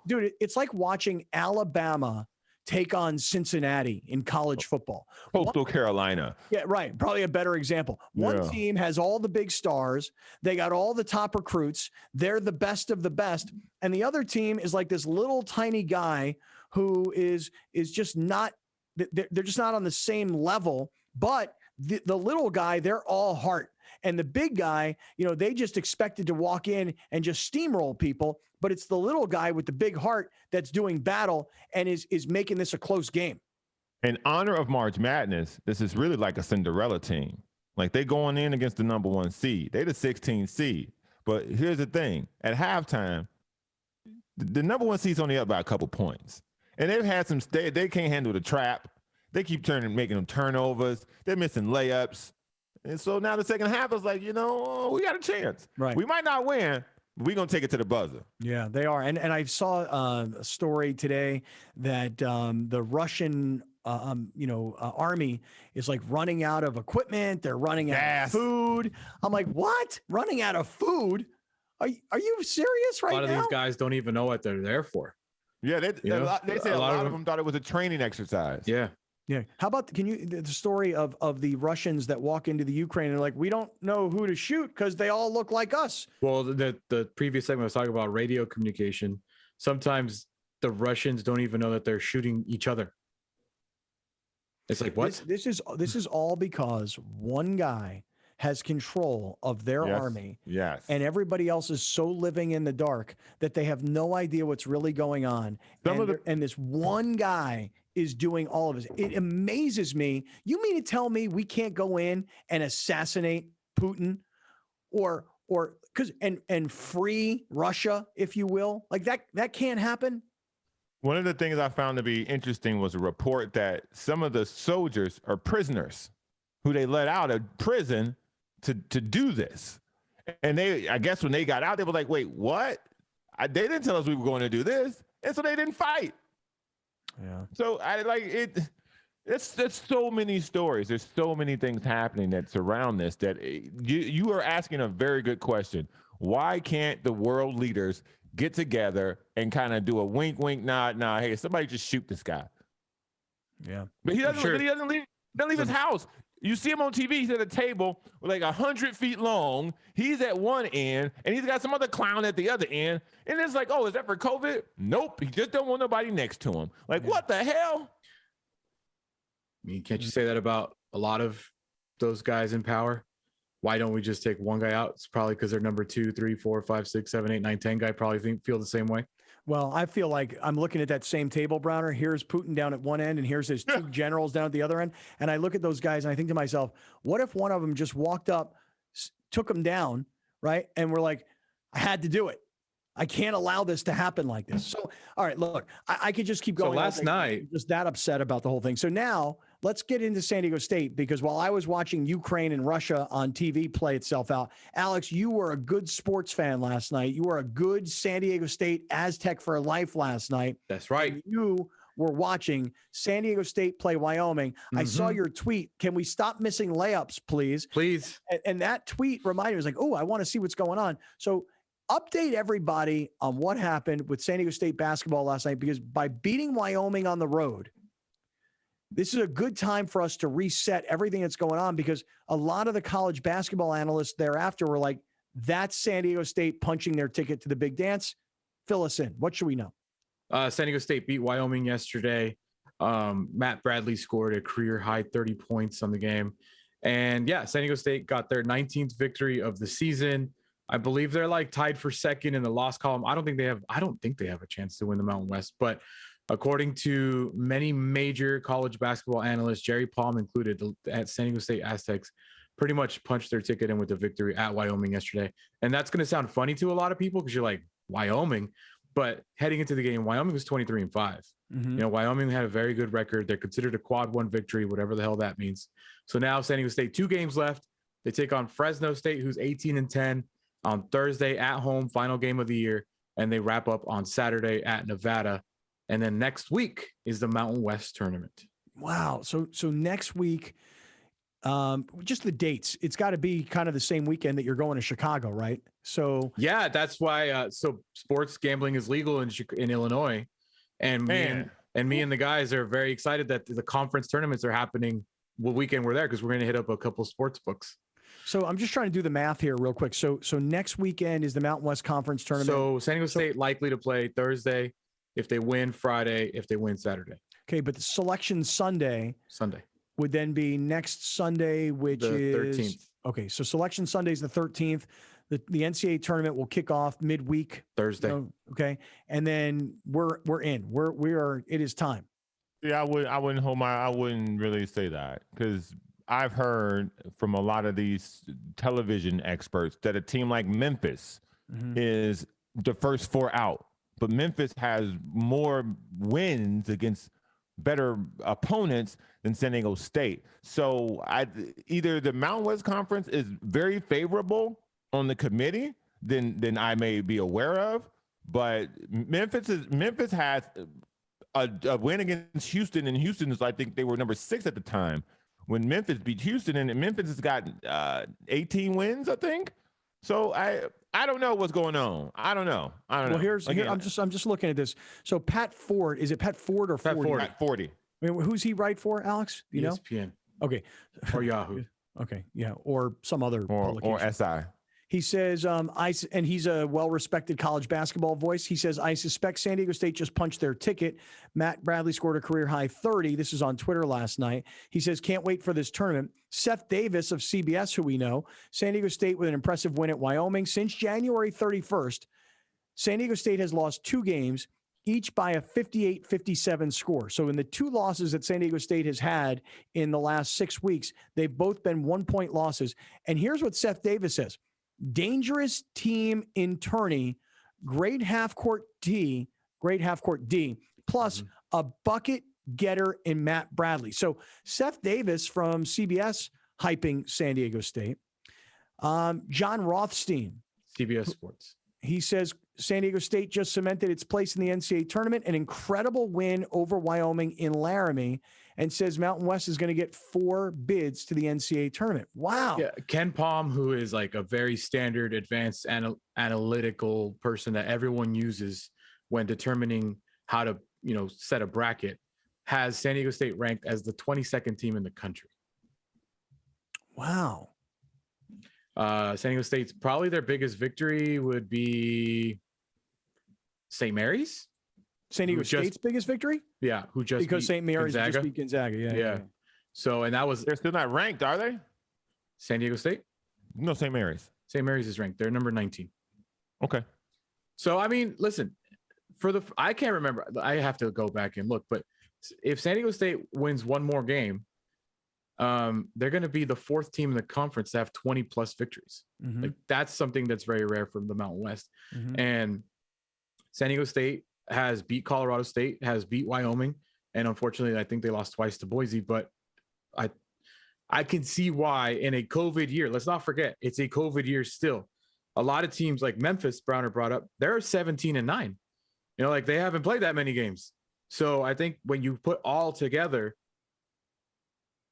Dude, it's like watching Alabama take on Cincinnati in college football. Coastal Carolina. Yeah, right. Probably a better example. One team has all the big stars. They got all the top recruits. They're the best of the best. And the other team is like this little tiny guy who is just not, they're just not on the same level. But the little guy, they're all heart. And the big guy, they just expected to walk in and just steamroll people. But it's the little guy with the big heart that's doing battle and is making this a close game. In honor of March Madness, this is really like a Cinderella team. Like they going in against the number 1 seed. They the 16th seed. But here's the thing. At halftime, the number 1 seed's only up by a couple points. And they've had they can't handle the trap. They keep making them turnovers. They're missing layups. And so now the second half is like, we got a chance. Right. We might not win. We're going to take it to the buzzer. Yeah, they are. And I saw a story today that the Russian, army is like running out of equipment. They're running out of food. I'm like, what? Running out of food? Are you serious right now? A lot of these guys don't even know what they're there for. Yeah, they say a lot of them thought it was a training exercise. Yeah. Yeah. How about the story of the Russians that walk into the Ukraine and like, we don't know who to shoot because they all look like us. Well, the previous segment was talking about radio communication. Sometimes the Russians don't even know that they're shooting each other. It's like, what? This is all because one guy has control of their army. Yes. And everybody else is so living in the dark that they have no idea what's really going on. And this one guy is doing all of this. It amazes me. You mean to tell me we can't go in and assassinate Putin or and free Russia, if you will? Like that can't happen. One of the things I found to be interesting was a report that some of the soldiers are prisoners who they let out of prison to do this. And I guess when they got out, they were like, wait, what? They didn't tell us we were going to do this. And so they didn't fight. Yeah. So it's so many stories. There's so many things happening that surround this that you are asking a very good question. Why can't the world leaders get together and kind of do a wink, wink, nod, hey, somebody just shoot this guy. Yeah. But he doesn't leave his house. You see him on TV. He's at a table like 100 feet long. He's at one end, and he's got some other clown at the other end. And it's like, oh, is that for COVID? Nope. He just don't want nobody next to him. Like, what the hell? I mean, can't you say that about a lot of those guys in power? Why don't we just take one guy out? It's probably because they're number 2, 3, 4, 5, 6, 7, 8, 9, 10 guy probably feel the same way. Well, I feel like I'm looking at that same table, Browner. Here's Putin down at one end, and here's his two generals down at the other end. And I look at those guys, and I think to myself, what if one of them just walked up, took them down, right? And we're like, I had to do it. I can't allow this to happen like this. So, all right, look, I could just keep going. So last night, I'm just that upset about the whole thing. So now let's get into San Diego State, because while I was watching Ukraine and Russia on TV play itself out, Alex, you were a good sports fan last night. You were a good San Diego State Aztec for life last night. That's right. And you were watching San Diego State play Wyoming. I saw your tweet. Can we stop missing layups, please? Please. And that tweet reminded me, was like, oh, I want to see what's going on. So update everybody on what happened with San Diego State basketball last night, because by beating Wyoming on the road, this is a good time for us to reset everything that's going on, because a lot of the college basketball analysts thereafter were like, that's San Diego State punching their ticket to the big dance. Fill us in. What should we know? San Diego State beat Wyoming yesterday. Matt Bradley scored a career high 30 points on the game. And yeah, San Diego State got their 19th victory of the season. I believe they're like tied for second in the loss column. I don't think they have a chance to win the Mountain West, but according to many major college basketball analysts, Jerry Palm included, at San Diego State Aztecs pretty much punched their ticket in with the victory at Wyoming yesterday. And that's going to sound funny to a lot of people because you're like, Wyoming. But heading into the game, Wyoming was 23-5. Mm-hmm. You know, Wyoming had a very good record. They're considered a quad one victory, whatever the hell that means. So now San Diego State, 2 games left. They take on Fresno State, who's 18-10 on Thursday at home, final game of the year. And they wrap up on Saturday at Nevada. And then next week is the Mountain West tournament. Wow. So next week, just the dates, it's got to be kind of the same weekend that you're going to Chicago, right? So yeah, that's why. So sports gambling is legal in Illinois, and me and the guys are very excited that the conference tournaments are happening the weekend we're there because we're going to hit up a couple sports books. So I'm just trying to do the math here real quick. So next weekend is the Mountain West Conference tournament. So San Diego State likely to play Thursday. If they win Friday, if they win Saturday. Okay, but the selection Sunday would then be next Sunday, which is 13th. Okay, so selection Sunday is the 13th. The NCAA tournament will kick off midweek Thursday. Okay, and then we're in. We are. It is time. Yeah, I wouldn't really say that because I've heard from a lot of these television experts that a team like Memphis is the first 4 out. But Memphis has more wins against better opponents than San Diego State. So either the Mountain West Conference is very favorable on the committee than I may be aware of, but Memphis has a win against Houston, and Houston is, I think they were number 6 at the time when Memphis beat Houston, and Memphis has got 18 wins, I think. So I don't know what's going on. I don't know. Well, here I'm just looking at this. So Pat Ford, is it Pat Ford or 40? Pat 40. I mean, who's he write for, Alex? Do you ESPN. Know? Okay. Or Yahoo. Okay. Yeah. Or some other publication. Or SI. He says, and he's a well-respected college basketball voice. He says, I suspect San Diego State just punched their ticket. Matt Bradley scored a career-high 30. This is on Twitter last night. He says, can't wait for this tournament. Seth Davis of CBS, who we know, San Diego State with an impressive win at Wyoming. Since January 31st, San Diego State has lost 2 games, each by a 58-57 score. So in the 2 losses that San Diego State has had in the last 6 weeks, they've both been 1-point losses. And here's what Seth Davis says. Dangerous team in tourney, great half-court D, plus a bucket getter in Matt Bradley. So Seth Davis from CBS hyping San Diego State. John Rothstein. CBS Sports. He says San Diego State just cemented its place in the NCAA tournament, an incredible win over Wyoming in Laramie, and says Mountain West is going to get 4 bids to the NCAA tournament. Wow. Yeah, Ken Palm, who is like a very standard advanced analytical person that everyone uses when determining how to, set a bracket, has San Diego State ranked as the 22nd team in the country. Wow. San Diego State's probably their biggest victory would be St. Mary's. San Diego State's biggest victory? Yeah, because St. Mary's Gonzaga. just beat Gonzaga. Yeah. So, and that was they're still not ranked, are they? San Diego State? No, St. Mary's. St. Mary's is ranked. They're number 19. Okay. So, I mean, listen, I can't remember. I have to go back and look, but if San Diego State wins one more game, they're going to be the 4th team in the conference to have 20 plus victories. Mm-hmm. Like, that's something that's very rare from the Mountain West. Mm-hmm. And San Diego State has beat Colorado State, has beat Wyoming, and unfortunately, I think they lost twice to Boise. But I can see why in a COVID year. Let's not forget, it's a COVID year still. A lot of teams like Memphis, Browner brought up, they're 17-9. Like they haven't played that many games. So I think when you put all together,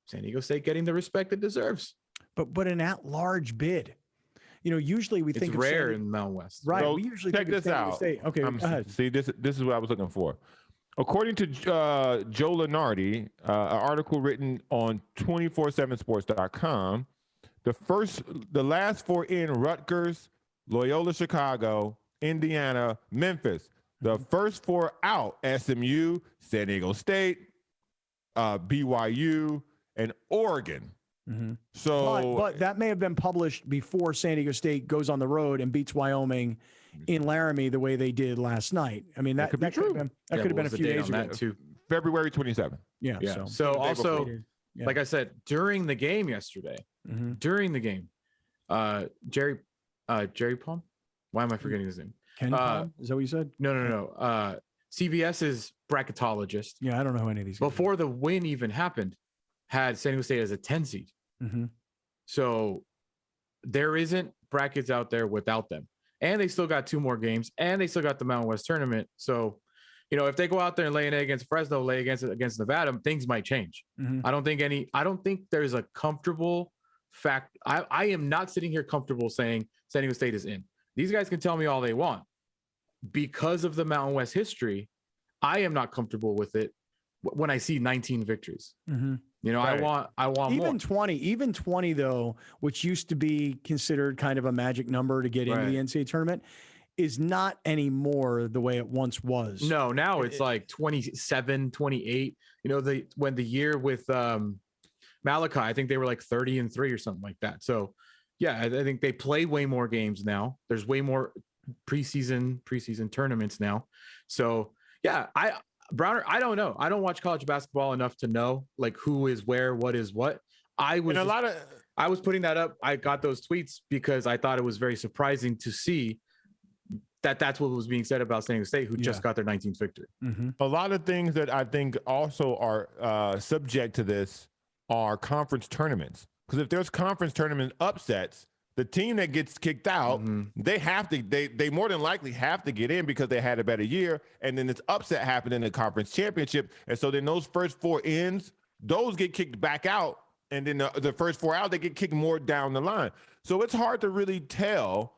San Diego State getting the respect it deserves. But an at-large bid. Usually we think it's rare in the Mountain West. Right. So we usually check think this out. State. Okay, go ahead. See, this is what I was looking for. According to Joe Lenardi, an article written on 247sports.com, the last 4 in: Rutgers, Loyola Chicago, Indiana, Memphis. The first 4 out: SMU, San Diego State, BYU, and Oregon. Mm-hmm. So, but that may have been published before San Diego State goes on the road and beats Wyoming in Laramie the way they did last night. I mean, that could be true. That could have been a few days ago. Too. February 27th. Yeah. So also, like I said, during the game yesterday, during the game, Jerry Palm. Why am I forgetting his name? Ken Palm? Is that what you said? No. CBS's bracketologist. Yeah, I don't know who any of these guys before the win even happened had San Diego State as a 10 seed. Mm-hmm. So there isn't brackets out there without them. And they still got 2 more games, and they still got the Mountain West tournament. So, if they go out there and lay an egg against Fresno, lay against Nevada, things might change. Mm-hmm. I don't think there's a comfortable fact. I am not sitting here comfortable saying San Diego State is in. These guys can tell me all they want. Because of the Mountain West history, I am not comfortable with it when I see 19 victories. Mm-hmm. Right. I want even more. 20 though, which used to be considered kind of a magic number to get into the NCAA tournament, is not anymore the way it once was. No, now it's like 27, 28. When the year with Malachi, I think they were like 30-3 or something like that. So yeah, I think they play way more games now. There's way more preseason tournaments now. So yeah, Browner, I don't know. I don't watch college basketball enough to know like who is where, what is what. I was putting that up. I got those tweets because I thought it was very surprising to see that that's what was being said about San Diego State, who just got their 19th victory. Mm-hmm. A lot of things that I think also are subject to this are conference tournaments. Because if there's conference tournament upsets, the team that gets kicked out, they more than likely have to get in because they had a better year. And then this upset happened in the conference championship. And so then those first 4 ends, those get kicked back out. And then the first 4 out, they get kicked more down the line. So it's hard to really tell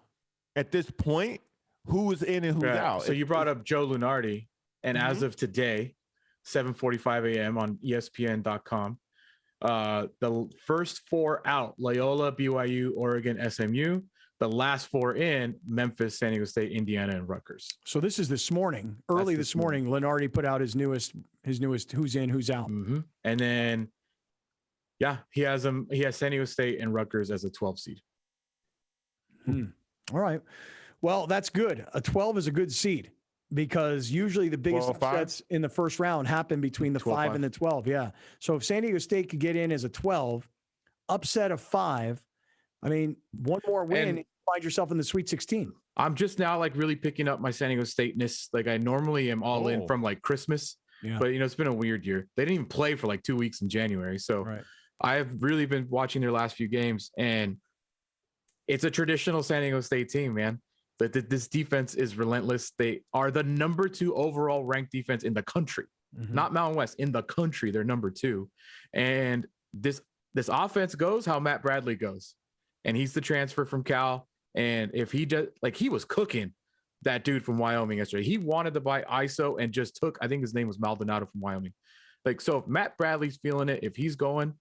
at this point who is in and who's out. So you brought up Joe Lunardi. And as of today, 7:45 a.m. on ESPN.com, the first 4 out: Loyola, BYU, Oregon, SMU. The last 4 in: Memphis, San Diego State, Indiana, and Rutgers. So this is this morning. Early this morning, Lenardi put out his newest who's in, who's out. Mm-hmm. And then, he has San Diego State and Rutgers as a 12 seed. All right. Well, that's good. A 12 is a good seed because usually the biggest upsets in the first round happen between the 5 and the 12. Yeah. So if San Diego State could get in as a 12, upset of 5, I mean, one more win, and you find yourself in the Sweet 16. I'm just now like really picking up my San Diego State-ness. Like I normally am all in from like Christmas, but it's been a weird year. They didn't even play for like 2 weeks in January. So I have really been watching their last few games, and it's a traditional San Diego State team, man. But this defense is relentless. They are the number 2 overall ranked defense in the country, not Mountain West, in the country. They're number 2. And this offense goes how Matt Bradley goes. And he's the transfer from Cal. And if he just he was cooking that dude from Wyoming yesterday. He wanted to buy ISO and just took, I think his name was Maldonado from Wyoming. So if Matt Bradley's feeling it, if he's going,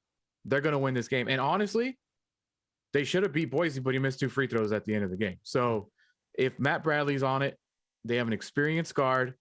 they're going to win this game. And honestly, they should have beat Boise, but he missed 2 free throws at the end of the game. So if Matt Bradley's on it, they have an experienced guard.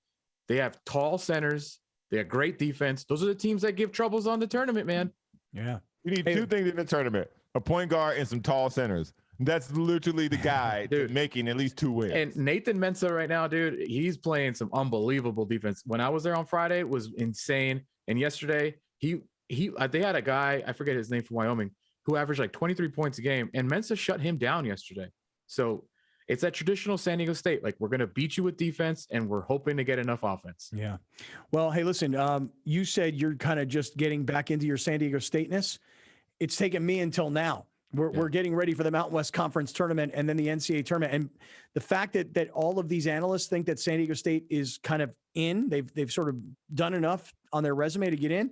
They have tall centers. They have great defense. Those are the teams that give troubles on the tournament, man. Yeah. You need 2 things in the tournament: a point guard and some tall centers. That's literally the guy to making at least 2 wins. And Nathan Mensah right now, dude, he's playing some unbelievable defense. When I was there on Friday, it was insane. And yesterday, they had a guy, I forget his name, from Wyoming, who averaged like 23 points a game, and Mensah shut him down yesterday. So it's that traditional San Diego State. Like, we're going to beat you with defense, and we're hoping to get enough offense. Yeah. Well, hey, listen, you said you're kind of just getting back into your San Diego State-ness. It's taken me until now. We're getting ready for the Mountain West Conference tournament and then the NCAA tournament. And the fact that all of these analysts think that San Diego State is kind of in, they've sort of done enough on their resume to get in.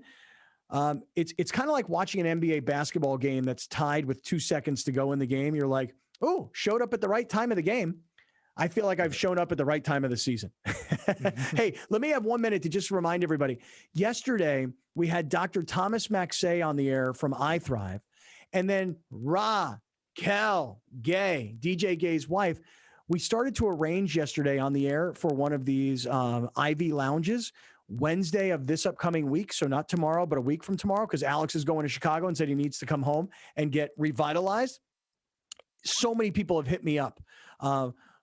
It's kind of like watching an NBA basketball game that's tied with 2 seconds to go in the game. You're like, oh, showed up at the right time of the game. I feel like I've shown up at the right time of the season. Hey, let me have 1 minute to just remind everybody. Yesterday, we had Dr. Thomas Maxey on the air from iThrive. And then Raquel Gay, DJ Gay's wife, we started to arrange yesterday on the air for one of these Ivy lounges Wednesday of this upcoming week. So not tomorrow, but a week from tomorrow, because Alex is going to Chicago and said he needs to come home and get revitalized. So many people have hit me up.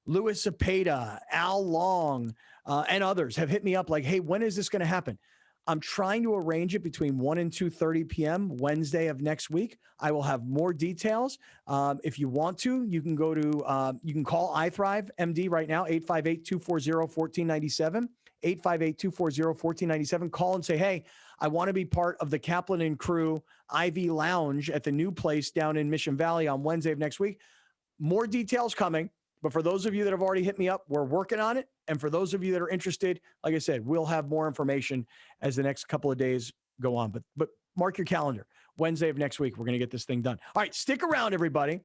Louis Cepeda, Al Long, and others have hit me up like, hey, when is this going to happen? I'm trying to arrange it between 1 and 2:30 p.m. Wednesday of next week. I will have more details. If you want to, you can go to, you can call iThrive MD right now, 858-240-1497, 858-240-1497. Call and say, hey, I want to be part of the Kaplan and Crew Ivy Lounge at the new place down in Mission Valley on Wednesday of next week. More details coming. But for those of you that have already hit me up, we're working on it. And for those of you that are interested, like I said, we'll have more information as the next couple of days go on. But mark your calendar. Wednesday of next week, we're going to get this thing done. All right, stick around, everybody.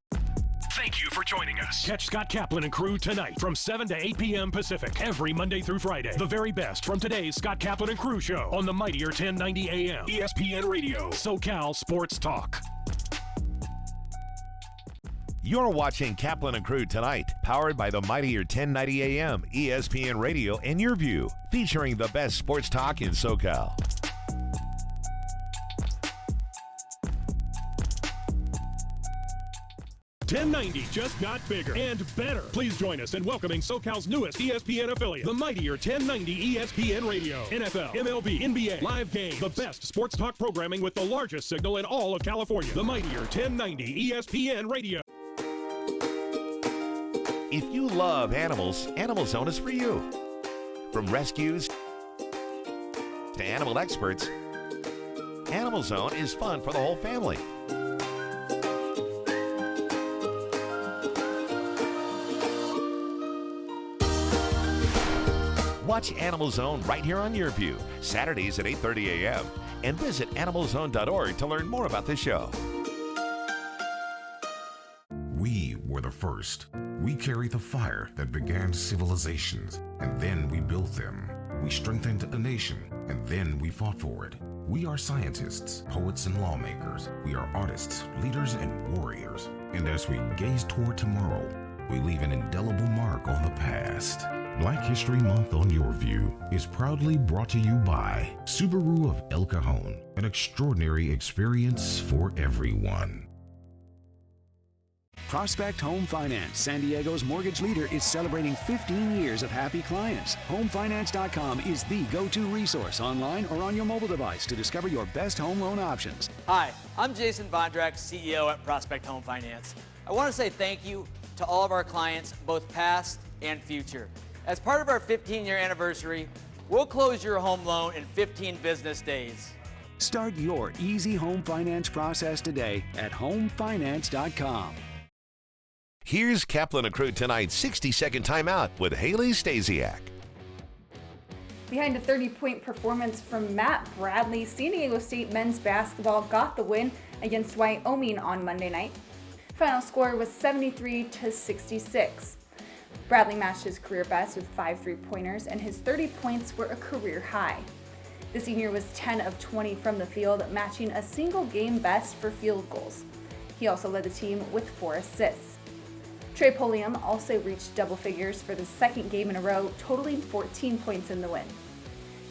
Thank you for joining us. Catch Scott Kaplan and crew tonight from 7 to 8 p.m. Pacific every Monday through Friday. The very best from today's Scott Kaplan and Crew show on the mightier 1090 AM ESPN Radio, SoCal Sports Talk. You're watching Kaplan and Crew tonight, powered by the mightier 1090 AM ESPN Radio and Your View, featuring the best sports talk in SoCal. .1090 just got bigger and better. Please join us in welcoming SoCal's newest ESPN affiliate, the mightier 1090 ESPN Radio. NFL, MLB, NBA, live game, the best sports talk programming with the largest signal in all of California. The mightier 1090 ESPN Radio. If you love animals, Animal Zone is for you. From rescues to animal experts, Animal Zone is fun for the whole family. Watch Animal Zone right here on Your View, Saturdays at 8:30 a.m. and visit animalzone.org to learn more about the show. We were the first. We carry the fire that began civilizations, and then we built them. We strengthened a nation, and then we fought for it. We are scientists, poets, and lawmakers. We are artists, leaders, and warriors. And as we gaze toward tomorrow, we leave an indelible mark on the past. Black History Month on Your View is proudly brought to you by Subaru of El Cajon, an extraordinary experience for everyone. Prospect Home Finance, San Diego's mortgage leader, is celebrating 15 years of happy clients. HomeFinance.com is the go-to resource online or on your mobile device to discover your best home loan options. Hi, I'm Jason Bondrak, CEO at Prospect Home Finance. I want to say thank you to all of our clients, both past and future. As part of our 15-year anniversary, we'll close your home loan in 15 business days. Start your easy home finance process today at HomeFinance.com. Here's Kaplan and Crew tonight's 60-second timeout with Haley Stasiak. Behind a 30-point performance from Matt Bradley, San Diego State men's basketball got the win against Wyoming on Monday night. Final score was 73-66. Bradley matched his career best with 5 3-pointers, and his 30 points were a career high. The senior was 10 of 20 from the field, matching a single game best for field goals. He also led the team with 4 assists. Trey Polium also reached double figures for the second game in a row, totaling 14 points in the win.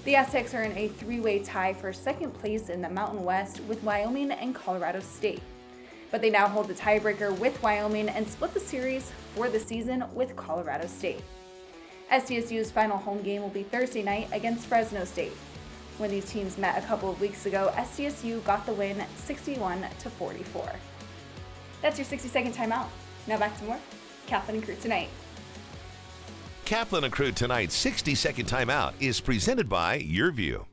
The Aztecs are in a 3-way tie for second place in the Mountain West with Wyoming and Colorado State. But they now hold the tiebreaker with Wyoming and split the series for the season with Colorado State. SDSU's final home game will be Thursday night against Fresno State. When these teams met a couple of weeks ago, SDSU got the win 61-44. That's your 60-second timeout. Now back to more Kaplan and Crew tonight. Kaplan and Crew tonight's 60-second timeout is presented by Your View.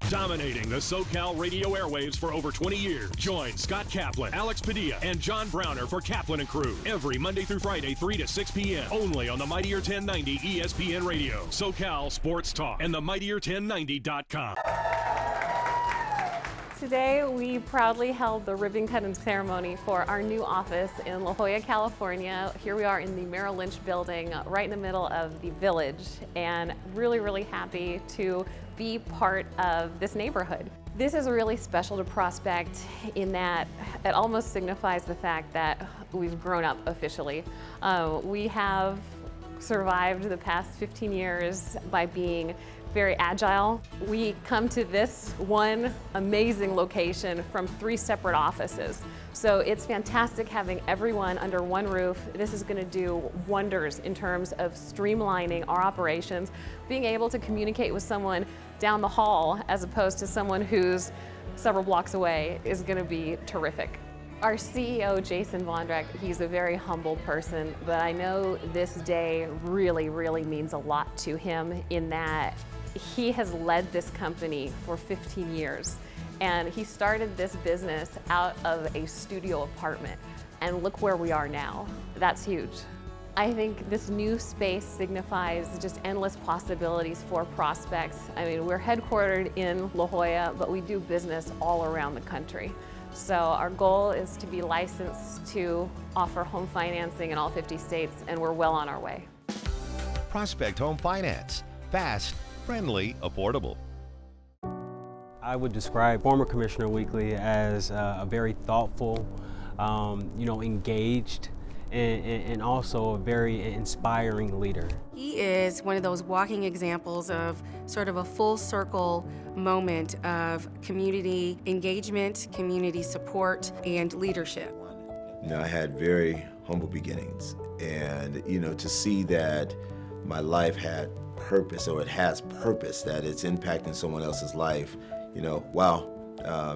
Dominating the SoCal radio airwaves for over 20 years. Join Scott Kaplan, Alex Padilla, and John Browner for Kaplan and Crew every Monday through Friday, 3 to 6 p.m. only on the mightier 1090 ESPN Radio, SoCal Sports Talk, and the mightier1090.com. Today, we proudly held the ribbon cutting ceremony for our new office in La Jolla, California. Here we are in the Merrill Lynch building, right in the middle of the village, and really, really happy to be part of this neighborhood. This is really special to Prospect in that it almost signifies the fact that we've grown up officially. We have survived the past 15 years by being very agile. We come to this one amazing location from 3 separate offices. So it's fantastic having everyone under one roof. This is going to do wonders in terms of streamlining our operations, being able to communicate with someone down the hall as opposed to someone who's several blocks away is going to be terrific. Our CEO, Jason Vondrack, he's a very humble person, but I know this day really, really means a lot to him in that he has led this company for 15 years. And he started this business out of a studio apartment. And look where we are now. That's huge. I think this new space signifies just endless possibilities for prospects. I mean, we're headquartered in La Jolla, but we do business all around the country. So our goal is to be licensed to offer home financing in all 50 states, and we're well on our way. Prospect Home Finance. Fast, friendly, affordable. I would describe former Commissioner Weekly as a very thoughtful, engaged, and also a very inspiring leader. He is one of those walking examples of sort of a full circle moment of community engagement, community support, and leadership. I had very humble beginnings, and to see that my life had purpose, or it has purpose, that it's impacting someone else's life, wow,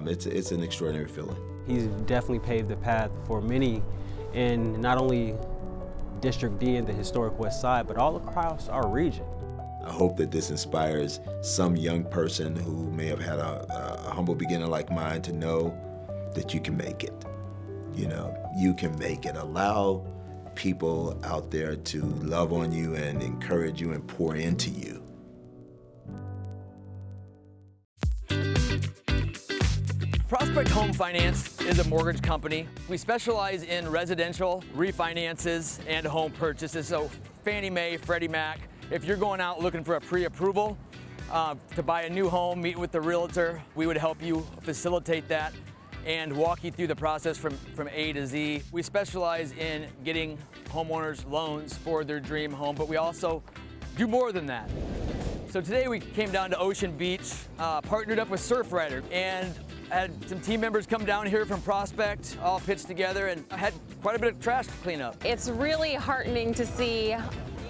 it's an extraordinary feeling. He's definitely paved the path for many in not only District D and the historic West Side, but all across our region. I hope that this inspires some young person who may have had a humble beginning like mine to know that you can make it. You can make it. Allow people out there to love on you and encourage you and pour into you. Prospect Home Finance is a mortgage company. We specialize in residential refinances and home purchases. So Fannie Mae, Freddie Mac. If you're going out looking for a pre-approval to buy a new home, meet with the realtor, we would help you facilitate that and walk you through the process from A to Z. We specialize in getting homeowners loans for their dream home, but we also do more than that. So today we came down to Ocean Beach, partnered up with Surfrider, and had some team members come down here from Prospect, all pitched together, and had quite a bit of trash to clean up. It's really heartening to see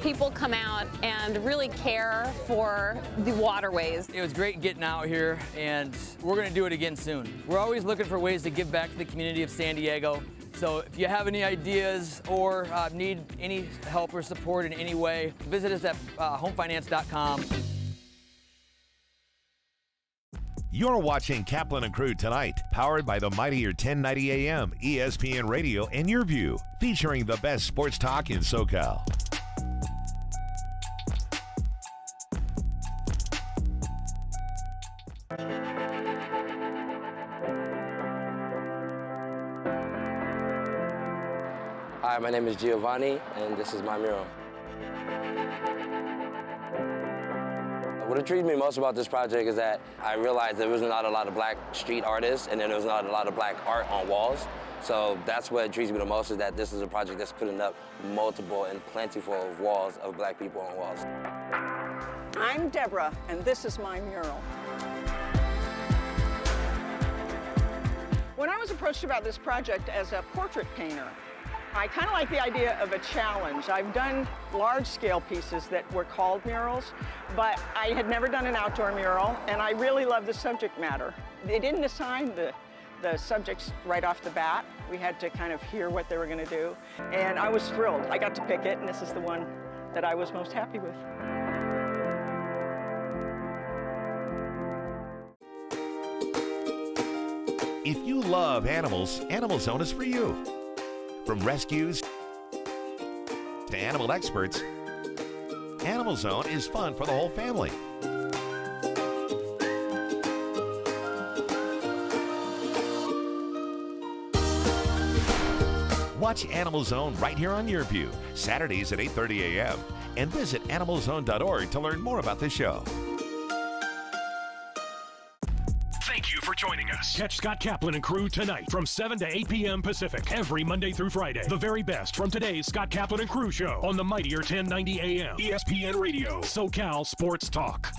people come out and really care for the waterways. It was great getting out here, and we're gonna do it again soon. We're always looking for ways to give back to the community of San Diego. So if you have any ideas or need any help or support in any way, visit us at homefinance.com. You're watching Kaplan and Crew tonight, powered by the mightier 1090 AM, ESPN Radio, and Your View, featuring the best sports talk in SoCal. Hi, my name is Giovanni, and this is my mural. What intrigued me most about this project is that I realized there was not a lot of black street artists, and then there was not a lot of black art on walls. So that's what intrigues me the most, is that this is a project that's putting up multiple and plentiful of walls of black people on walls. I'm Deborah, and this is my mural. When I was approached about this project as a portrait painter, I kind of like the idea of a challenge. I've done large-scale pieces that were called murals, but I had never done an outdoor mural, and I really love the subject matter. They didn't assign the subjects right off the bat. We had to kind of hear what they were going to do, and I was thrilled. I got to pick it, and this is the one that I was most happy with. If you love animals, Animal Zone is for you. From rescues to animal experts, Animal Zone is fun for the whole family. Watch Animal Zone right here on Your View, Saturdays at 8:30 a.m. and visit animalzone.org to learn more about the show. Thank you for joining joining us. Catch Scott Kaplan and crew tonight from 7 to 8 p.m. Pacific every Monday through Friday. The very best from today's Scott Kaplan and crew show on the mightier 1090 AM. ESPN Radio, SoCal Sports Talk.